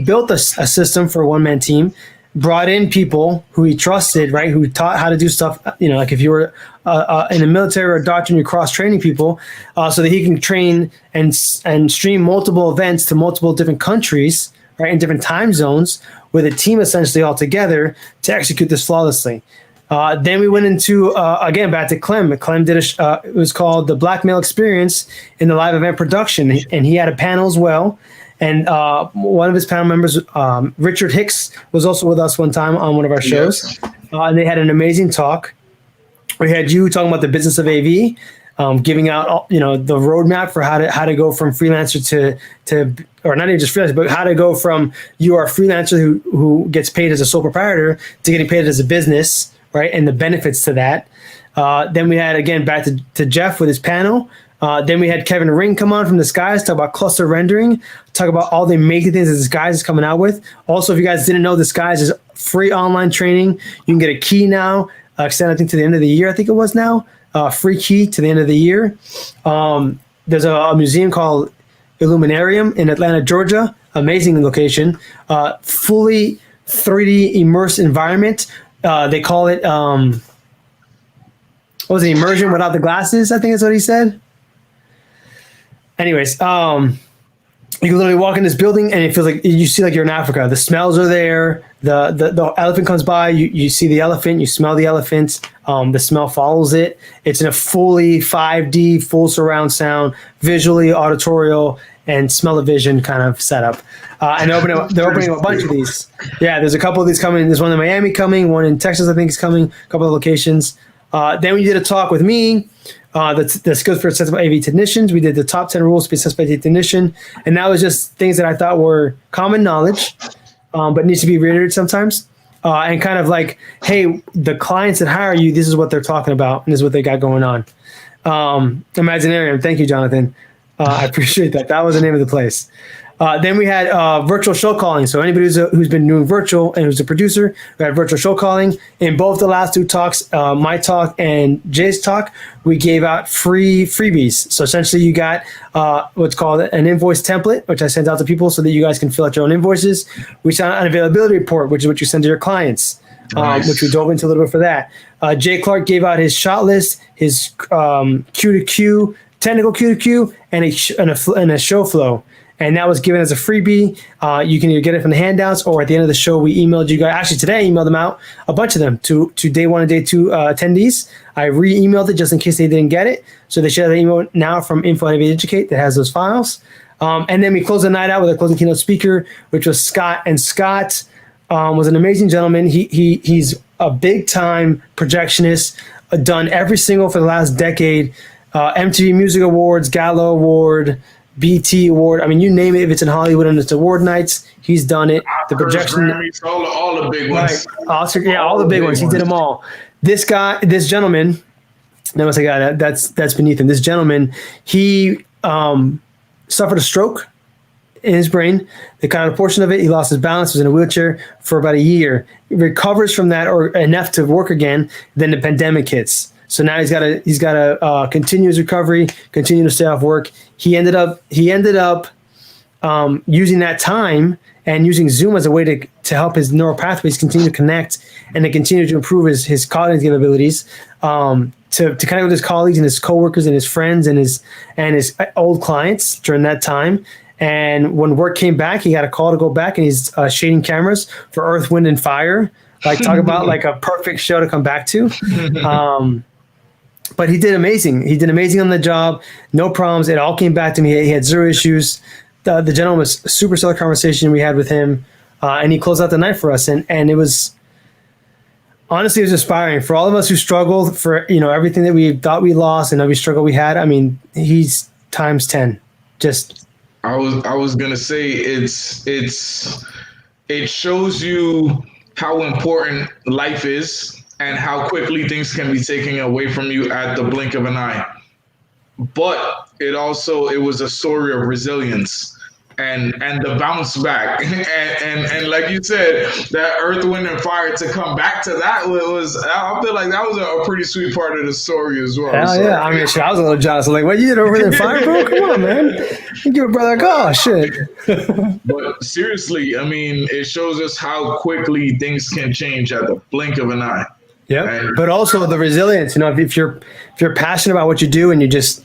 built a system for a one-man team, brought in people who he trusted, right, who taught how to do stuff, like if you were in the military or a doctor and you're cross-training people, so that he can train and stream multiple events to multiple different countries, right, in different time zones with a team essentially all together to execute this flawlessly. Then we went into, again, back to Clem. Clem did it was called the Blackmail Experience in the live event production, and he had a panel as well. And one of his panel members, Richard Hicks, was also with us one time on one of our shows. Yes. And they had an amazing talk. We had you talking about the business of AV, giving out, the roadmap for how to go from freelancer to or not even just freelancer, but how to go from you are a freelancer who gets paid as a sole proprietor to getting paid as a business, right? And the benefits to that. Then we had, again, back to Jeff with his panel. Then we had Kevin Ring come on from Disguise, talk about cluster rendering, talk about all the amazing things that Disguise is coming out with. Also, if you guys didn't know, Disguise is free online training. You can get a key now, extend, I think, to the end of the year, I think it was now. Free key to the end of the year. There's a museum called Illuminarium in Atlanta, Georgia. Amazing location. Fully 3D immersed environment. They call it, what was it, immersion without the glasses, I think is what he said. Anyways, you can literally walk in this building and it feels like you see like you're in Africa. The smells are there. The elephant comes by. You see the elephant. You smell the elephant. The smell follows it. It's in a fully 5D, full surround sound, visually, auditorial, and smell-o-vision kind of setup. And they're opening a bunch of these. Yeah, there's a couple of these coming. There's one in Miami coming. One in Texas, I think, is coming. A couple of locations. Then we did a talk with me. The skills for accessible AV technicians. We did the top 10 rules to be a accessible AV technician, and that was just things that I thought were common knowledge, but needs to be reiterated sometimes. And kind of like, hey, the clients that hire you, this is what they're talking about, and this is what they got going on. Imaginarium, thank you, Jonathan. I appreciate that. That was the name of the place. Then we had virtual show calling. So anybody who's been doing virtual and who's a producer, we had virtual show calling. In both the last two talks, my talk and Jay's talk, we gave out free freebies. So essentially you got what's called an invoice template, which I sent out to people so that you guys can fill out your own invoices. We sent out an availability report, which is what you send to your clients, nice. Which we dove into a little bit for that. Jay Clark gave out his shot list, his Q2Q, technical Q2Q, and a show flow. And that was given as a freebie. You can either get it from the handouts or at the end of the show, we emailed you guys. Actually, today I emailed them out, a bunch of them, to day one and day two attendees. I re-emailed it just in case they didn't get it. So they should have the email now from Info@AV Educate that has those files. And then we closed the night out with a closing keynote speaker, which was Scott. And Scott was an amazing gentleman. He's a big-time projectionist, done every single for the last decade. MTV Music Awards, Gallo Award, BT Award. I mean, you name it. If it's in Hollywood and it's award nights, he's done it. The projection, Grammys, all the big ones. Right. Oscar, yeah, all the big ones. He did them all. This gentleman. Then I say, "God, that's beneath him." This gentleman, he suffered a stroke in his brain. They cut out a portion of it. He lost his balance. Was in a wheelchair for about a year. He recovers from that or enough to work again. Then the pandemic hits. So now he's got to continue his recovery, continue to stay off work. He ended up using that time and using Zoom as a way to help his neural pathways continue to connect and to continue to improve his cognitive abilities, to connect with his colleagues and his coworkers and his friends and his old clients during that time. And when work came back, he got a call to go back, and he's shading cameras for Earth, Wind, and Fire. Like, talk about like a perfect show to come back to. But he did amazing. He did amazing on the job. No problems. It all came back to me. He had zero issues. The gentleman was a super stellar conversation we had with him, and he closed out the night for us. And it was, honestly, it was inspiring for all of us who struggled, for everything that we thought we lost and every struggle we had. I mean, he's times 10. Just. I was gonna say it shows you how important life is and how quickly things can be taken away from you at the blink of an eye. But it was a story of resilience and the bounce back. and like you said, that Earth, Wind, and Fire, to come back to that I feel like that was a pretty sweet part of the story as well. Hell yeah. I mean, shit, I was a little jealous. I'm like, what you did over there in Fire, bro? Come on, man. You give a brother a call. Shit. But seriously, I mean, it shows us how quickly things can change at the blink of an eye. Yeah, but also the resilience. If you're passionate about what you do and you just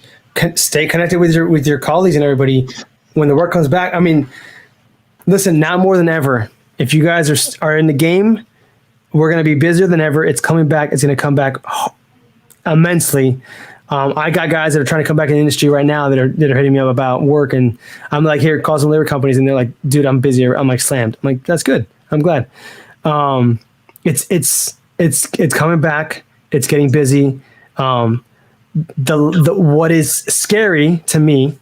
stay connected with your colleagues and everybody, when the work comes back. I mean, listen, now more than ever, if you guys are in the game, we're going to be busier than ever. It's coming back. It's going to come back immensely. I got guys that are trying to come back in the industry right now that are hitting me up about work, and I'm like, here, call some labor companies, and they're like, dude, I'm busy. I'm like, slammed. I'm like, that's good. I'm glad. It's coming back. It's getting busy. What is scary to me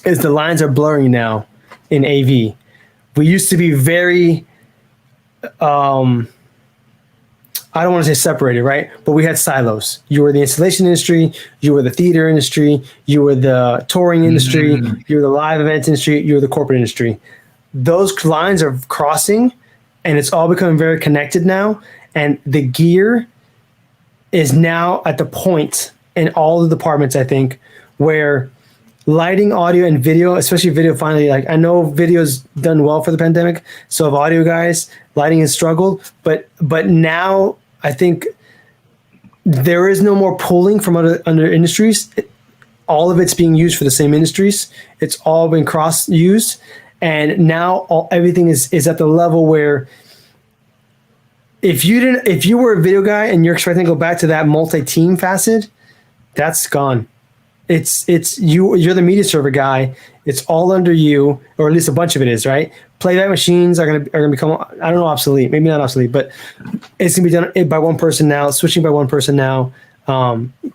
is the lines are blurring now in AV. We used to be very, I don't want to say separated, right? But we had silos. You were the installation industry, you were the theater industry, you were the touring industry, you were the live event industry, you were the corporate industry. Those lines are crossing, and it's all becoming very connected now. And the gear is now at the point in all the departments, I think, where lighting, audio, and video, especially video, finally, like, I know video's done well for the pandemic, so have audio guys. Lighting has struggled, but now I think there is no more pulling from other industries. All of it's being used for the same industries. It's all been cross-used, and now everything is at the level where if you were a video guy and you're expecting to go back to that multi-team facet, that's gone. You're the media server guy. It's all under you, or at least a bunch of it is, right? Playback machines are gonna become, I don't know, obsolete. Maybe not obsolete, but it's gonna be done by one person now, switching by one person now,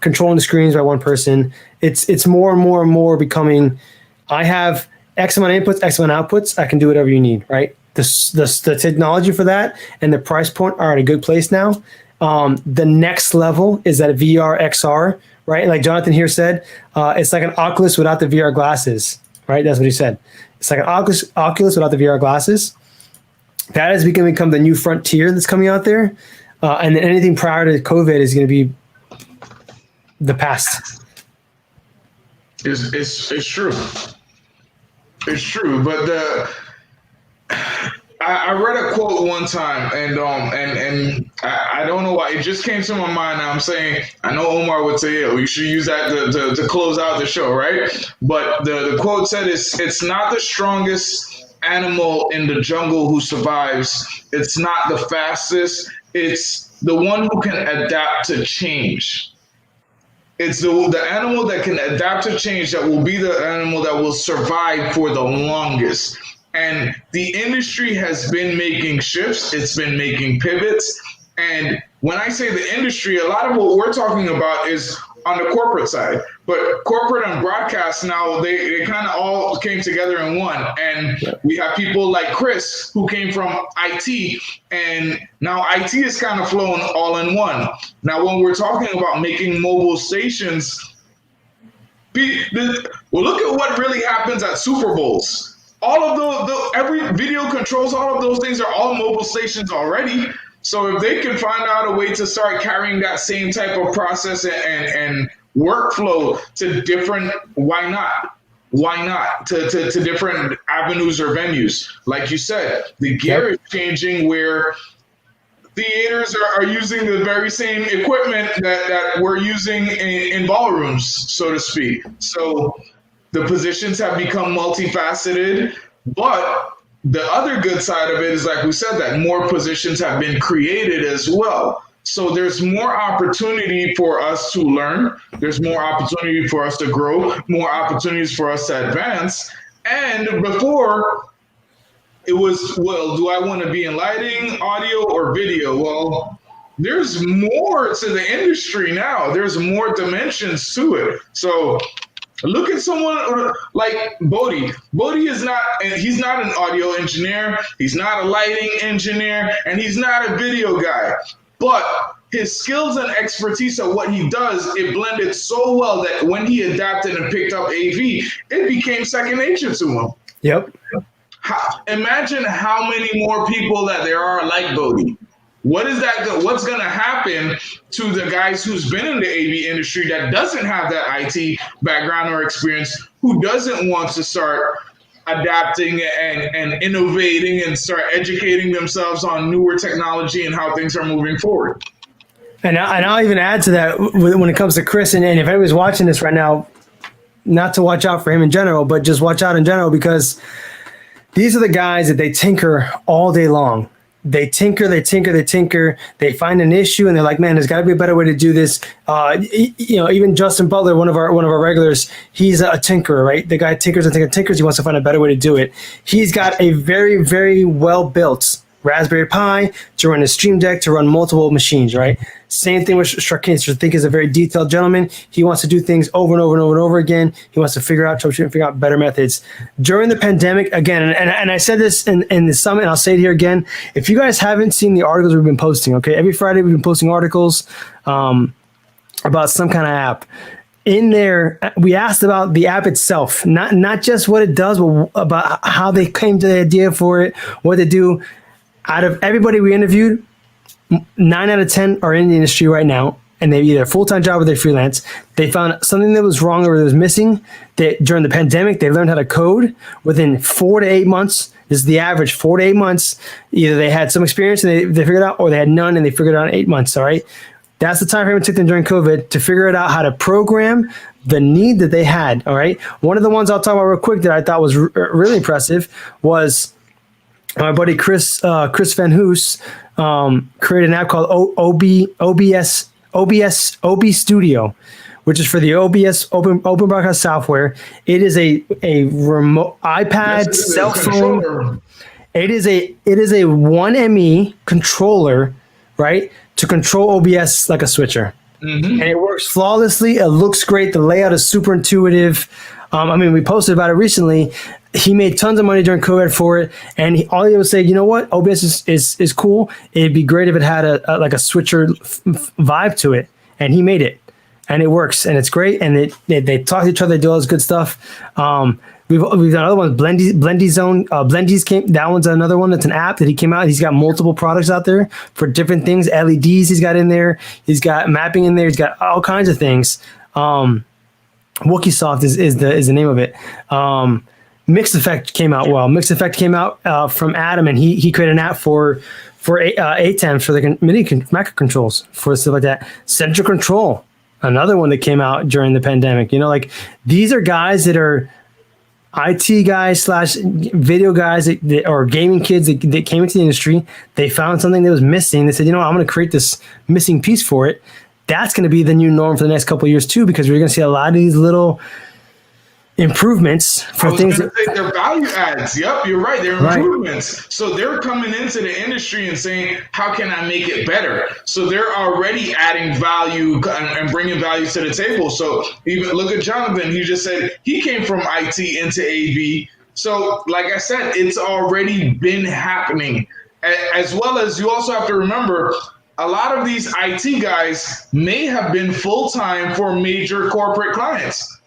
controlling the screens by one person. It's more and more and more becoming, I have X amount of inputs, X amount of outputs. I can do whatever you need, right? The technology for that and the price point are at a good place now. The next level is that VR, XR, right? Like Jonathan here said, it's like an Oculus without the VR glasses, right? That's what he said. It's like an Oculus without the VR glasses. That is going to become the new frontier that's coming out there. And then anything prior to COVID is going to be the past. It's true. It's true. But I read a quote one time, and I don't know why it just came to my mind. Now I'm saying I know Omar would say, "Oh, you should use that to close out the show, right?" But the quote said, "It's not the strongest animal in the jungle who survives. It's not the fastest. It's the one who can adapt to change. It's the animal that can adapt to change that will be the animal that will survive for the longest." And the industry has been making shifts. It's been making pivots. And when I say the industry, a lot of what we're talking about is on the corporate side. But corporate and broadcast now, they kind of all came together in one. And we have people like Chris, who came from IT. And now IT is kind of flowing all in one. Now, when we're talking about making mobile stations, well, look at what really happens at Super Bowls. All of every video controls, all of those things are all mobile stations already. So if they can find out a way to start carrying that same type of process and workflow to different, why not? Why not? To different avenues or venues. Like you said, the gear is changing where theaters are using the very same equipment that we're using in ballrooms, so to speak. So the positions have become multifaceted, but the other good side of it is, like we said, that more positions have been created as well. So there's more opportunity for us to learn. There's more opportunity for us to grow, more opportunities for us to advance. And before, it was, well, do I want to be in lighting, audio, or video? Well, there's more to the industry now. There's more dimensions to it. So look at someone like Bodhi. Bodhi is not, he's not an audio engineer, he's not a lighting engineer, and he's not a video guy. But his skills and expertise at what he does, it blended so well that when he adapted and picked up AV, it became second nature to him. Yep. Imagine how many more people that there are like Bodhi. What's going to happen to the guys who's been in the AV industry that doesn't have that IT background or experience, who doesn't want to start adapting and innovating and start educating themselves on newer technology and how things are moving forward? And I'll even add to that when it comes to Chris, and if anybody's watching this right now, not to watch out for him in general, but just watch out in general, because these are the guys that they tinker all day long. They tinker. They find an issue and they're like, man, there's got to be a better way to do this. Even Justin Butler, one of our regulars, he's a tinkerer, right? The guy tinkers. He wants to find a better way to do it. He's got a very, very well built Raspberry Pi to run a Stream Deck, to run multiple machines, right? Same thing with Sharkin. Sharkin is a very detailed gentleman. He wants to do things over and over again. He wants to figure out better methods. During the pandemic, again, and I said this in the summit, and I'll say it here again, if you guys haven't seen the articles we've been posting, okay, every Friday we've been posting articles about some kind of app. In there, we asked about the app itself, not just what it does, but about how they came to the idea for it, what they do. Out of everybody we interviewed, 9 out of 10 are in the industry right now, and they have either a full-time job or they freelance. They found something that was wrong or that was missing. During the pandemic, they learned how to code within 4 to 8 months. This is the average, 4 to 8 months. Either they had some experience and they figured it out, or they had none and they figured it out in 8 months, all right? That's the time frame it took them during COVID to figure it out, how to program the need that they had, all right? One of the ones I'll talk about real quick that I thought was really impressive was my buddy Chris Van Hoos created an app called OB Studio, which is for the OBS Open Broadcast software. It is a remote iPad, cell phone. It is a 1ME controller, right, to control OBS like a switcher. Mm-hmm. And it works flawlessly. It looks great. The layout is super intuitive. We posted about it recently. He made tons of money during COVID for it, and all he would say, you know what, OBS is cool. It'd be great if it had a switcher vibe to it, and he made it, and it works, and it's great. And they talk to each other, they do all this good stuff. We've done other ones. Blendy Zone. Blendies came. That one's another one. That's an app that he came out. He's got multiple products out there for different things. LEDs he's got in there. He's got mapping in there. He's got all kinds of things. Wookiesoft is the name of it. Mixed Effect came out well. Mixed Effect came out from Adam, and he created an app for ATEMs for the MIDI macro controls for stuff like that. Central Control, another one that came out during the pandemic. You know, like these are guys that are IT guys / video guys or gaming kids that came into the industry. They found something that was missing. They said, you know what, I'm going to create this missing piece for it. That's going to be the new norm for the next couple of years too, because we're going to see a lot of these little improvements for things. They're value adds. Yep, you're right. They're improvements. Right. So they're coming into the industry and saying, how can I make it better? So they're already adding value and bringing value to the table. So even look at Jonathan. He just said he came from IT into AV. So like I said, it's already been happening. As well as you also have to remember, a lot of these IT guys may have been full-time for major corporate clients.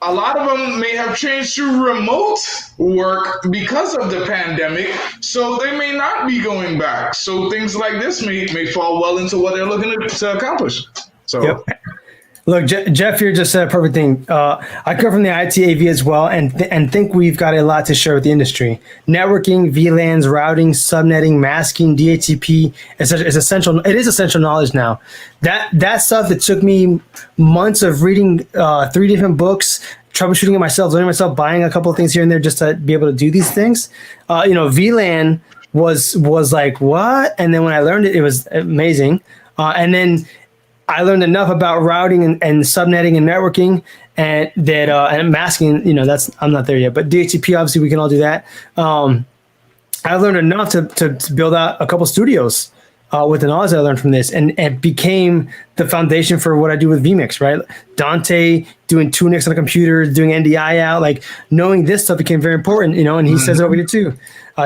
A lot of them may have changed to remote work because of the pandemic, so they may not be going back. So things like this may fall well into what they're looking to accomplish. So. Yep. Look, Jeff here just said a perfect thing. I come from the IT AV as well, and think we've got a lot to share with the industry. Networking, VLANs, routing, subnetting, masking, DHCP is essential. It is essential knowledge now. That stuff that took me months of reading 3 different books, troubleshooting it myself, learning myself, buying a couple of things here and there just to be able to do these things. VLAN was like what, and then when I learned it, it was amazing. And then I learned enough about routing and subnetting and networking and that and masking. I'm not there yet, but DHCP obviously we can all do that. I learned enough to build out a couple studios with the knowledge that I learned from this, and it became the foundation for what I do with vMix. Right, Dante doing Tunix on a computer, doing NDI out, like knowing this stuff became very important. And he says it over here too.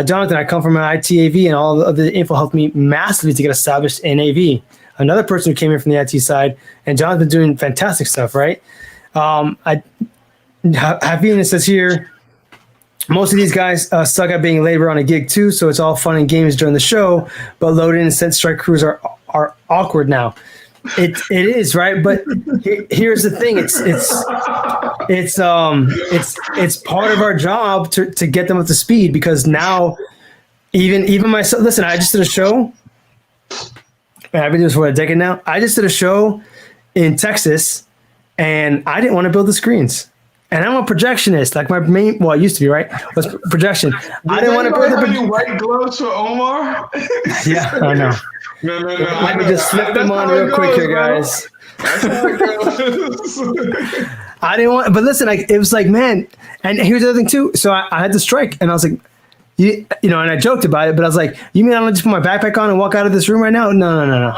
Jonathan, I come from an IT AV, and all of the info helped me massively to get established in AV. Another person who came in from the IT side, and John's been doing fantastic stuff, right? Happiness says here, most of these guys suck at being labor on a gig too, so it's all fun and games during the show, but load-in and set strike crews are awkward now. It is, right? But here's the thing: it's part of our job to get them up to speed, because now even myself. Listen, I just did a show. I've been doing this for a decade now. I just did a show in Texas, and I didn't want to build the screens. And I'm a projectionist, like my main. Well, I used to be, right? Was projection. I didn't want to build the white gloves for Omar. Yeah, I know. No. Let me just slip them on real quick here, guys. That's how it goes. I didn't want, but listen, it was like, man. And here's the other thing too. So I had to strike, and I was like, and I joked about it, but I was like, you mean I'm gonna just put my backpack on and walk out of this room right now? No.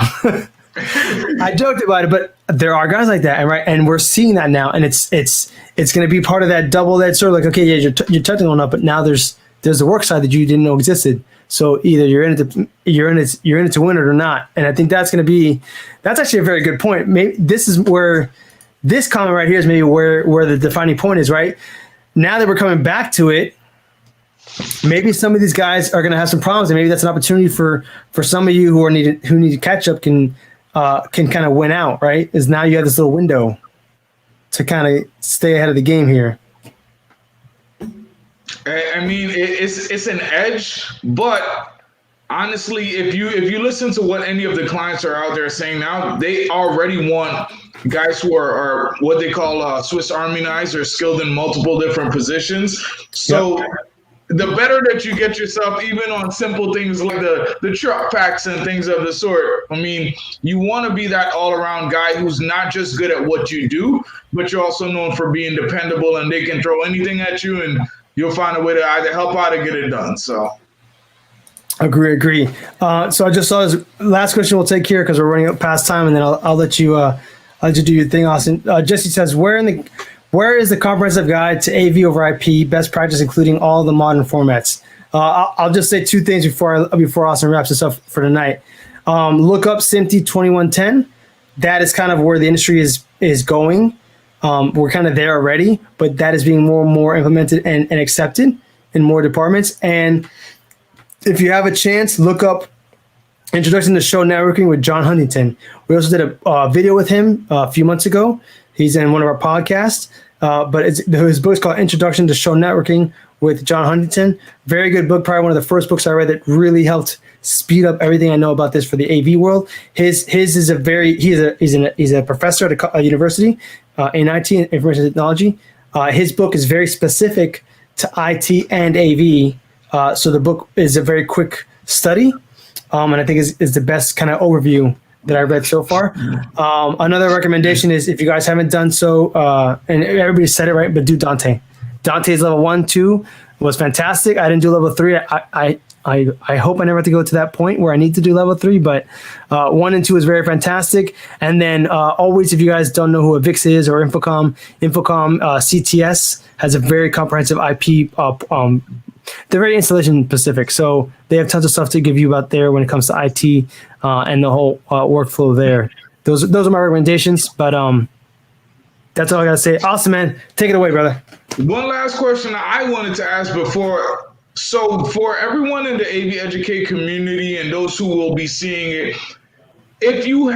I joked about it, but there are guys like that, and we're seeing that now, and it's going to be part of that double-edged sword. Like, okay, yeah, you're touching on it, but now there's the work side that you didn't know existed. So either you're in it to win it or not. And I think that's actually a very good point. Maybe this is where this comment right here is maybe where the defining point is, right? Now that we're coming back to it, maybe some of these guys are going to have some problems, and maybe that's an opportunity for some of you who need to catch up can kind of win out, right? Is now you have this little window to kind of stay ahead of the game here. I mean, it's an edge, but honestly, if you listen to what any of the clients are out there saying now, they already want guys who are what they call Swiss Army knives, or skilled in multiple different positions. So. Yep. The better that you get yourself, even on simple things like the truck packs and things of the sort. I mean, you want to be that all-around guy who's not just good at what you do, but you're also known for being dependable, and they can throw anything at you, and you'll find a way to either help out or get it done. So, agree. So I just saw this last question we'll take here because we're running up past time, and then I'll let you do your thing, Austin. Jesse says, Where is the comprehensive guide to AV over IP, best practice, including all the modern formats? I'll just say 2 things before Austin wraps this up for tonight. Look up SMPTE 2110. That is kind of where the industry is going. We're kind of there already, but that is being more and more implemented and accepted in more departments. And if you have a chance, look up Introduction to Show Networking with John Huntington. We also did a video with him a few months ago. He's in one of our podcasts, but his book's called Introduction to Show Networking with John Huntington. Very good book, probably one of the first books I read that really helped speed up everything I know about this for the AV world. His is he's a professor at a university in IT and information technology. His book is very specific to IT and AV, so the book is a very quick study. And I think is the best kind of overview that I've read so far. Another recommendation is, if you guys haven't done so, and everybody said it right, but do Dante. Dante's level 1, 2 was fantastic. I didn't do level 3. I hope I never have to go to that point where I need to do level 3, but 1 and 2 is very fantastic. And then always, if you guys don't know who Avix is or Infocom CTS has a very comprehensive IP. They're very installation specific, so they have tons of stuff to give you out there when it comes to IT and the whole workflow there. Those are my recommendations, but that's all I gotta say. Awesome, man. Take it away, brother. One last question I wanted to ask before. So for everyone in the AV Educate community and those who will be seeing it, if you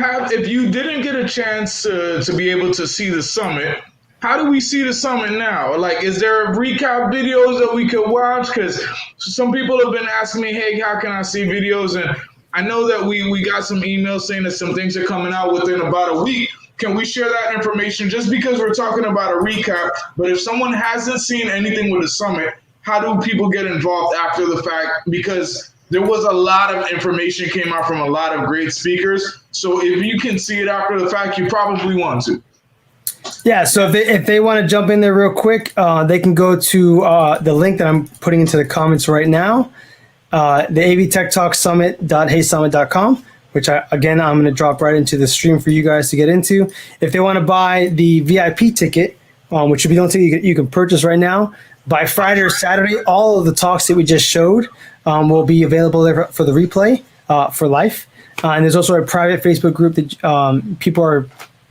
didn't get a chance to be able to see the summit, how do we see the summit now? Like, is there recap videos that we could watch? Because some people have been asking me, hey, how can I see videos? And I know that we got some emails saying that some things are coming out within about a week. Can we share that information just because we're talking about a recap? But if someone hasn't seen anything with the summit, how do people get involved after the fact? Because there was a lot of information came out from a lot of great speakers. So if you can see it after the fact, you probably want to. Yeah, so if they want to jump in there real quick, they can go to the link that I'm putting into the comments right now, the AV Tech Talk Summit.heysummit.com, which I'm going to drop right into the stream for you guys to get into. If they want to buy the VIP ticket, which if you don't think you can purchase right now, by Friday or Saturday, all of the talks that we just showed will be available there for the replay for life. And there's also a private Facebook group that people are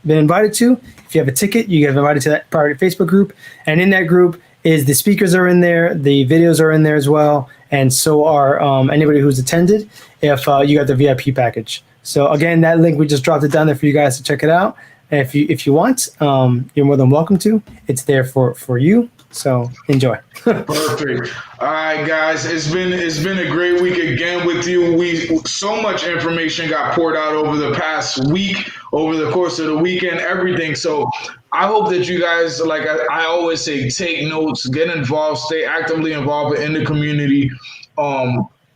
been invited to. If you have a ticket, you get invited to that private Facebook group. And in that group is the speakers are in there, the videos are in there as well, and so are anybody who's attended if you got the VIP package. So again, that link, we just dropped it down there for you guys to check it out. And if you want, you're more than welcome to. It's there for you. So enjoy. Perfect. All right, guys. It's been a great week again with you. So much information got poured out over the past week, over the course of the weekend, everything. So I hope that you guys, like I always say, take notes, get involved, stay actively involved in the community.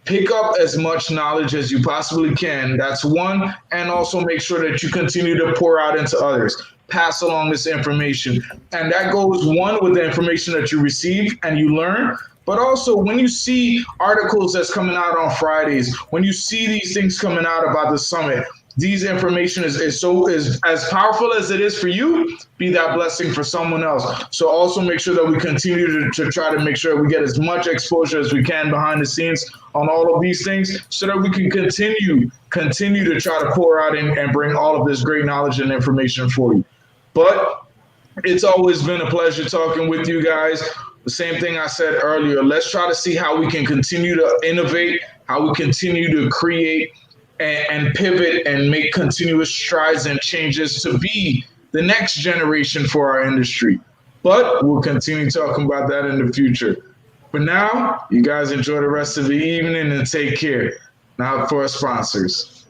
Pick up as much knowledge as you possibly can. That's one. And also make sure that you continue to pour out into others. Pass along this information. And that goes, one, with the information that you receive and you learn, but also when you see articles that's coming out on Fridays, when you see these things coming out about the summit, these information is as powerful as it is for you, be that blessing for someone else. So also make sure that we continue to try to make sure we get as much exposure as we can behind the scenes on all of these things so that we can continue to try to pour out and bring all of this great knowledge and information for you. But it's always been a pleasure talking with you guys. The same thing I said earlier, let's try to see how we can continue to innovate, how we continue to create and pivot and make continuous strides and changes to be the next generation for our industry. But we'll continue talking about that in the future. For now, you guys enjoy the rest of the evening and take care. Now for our sponsors.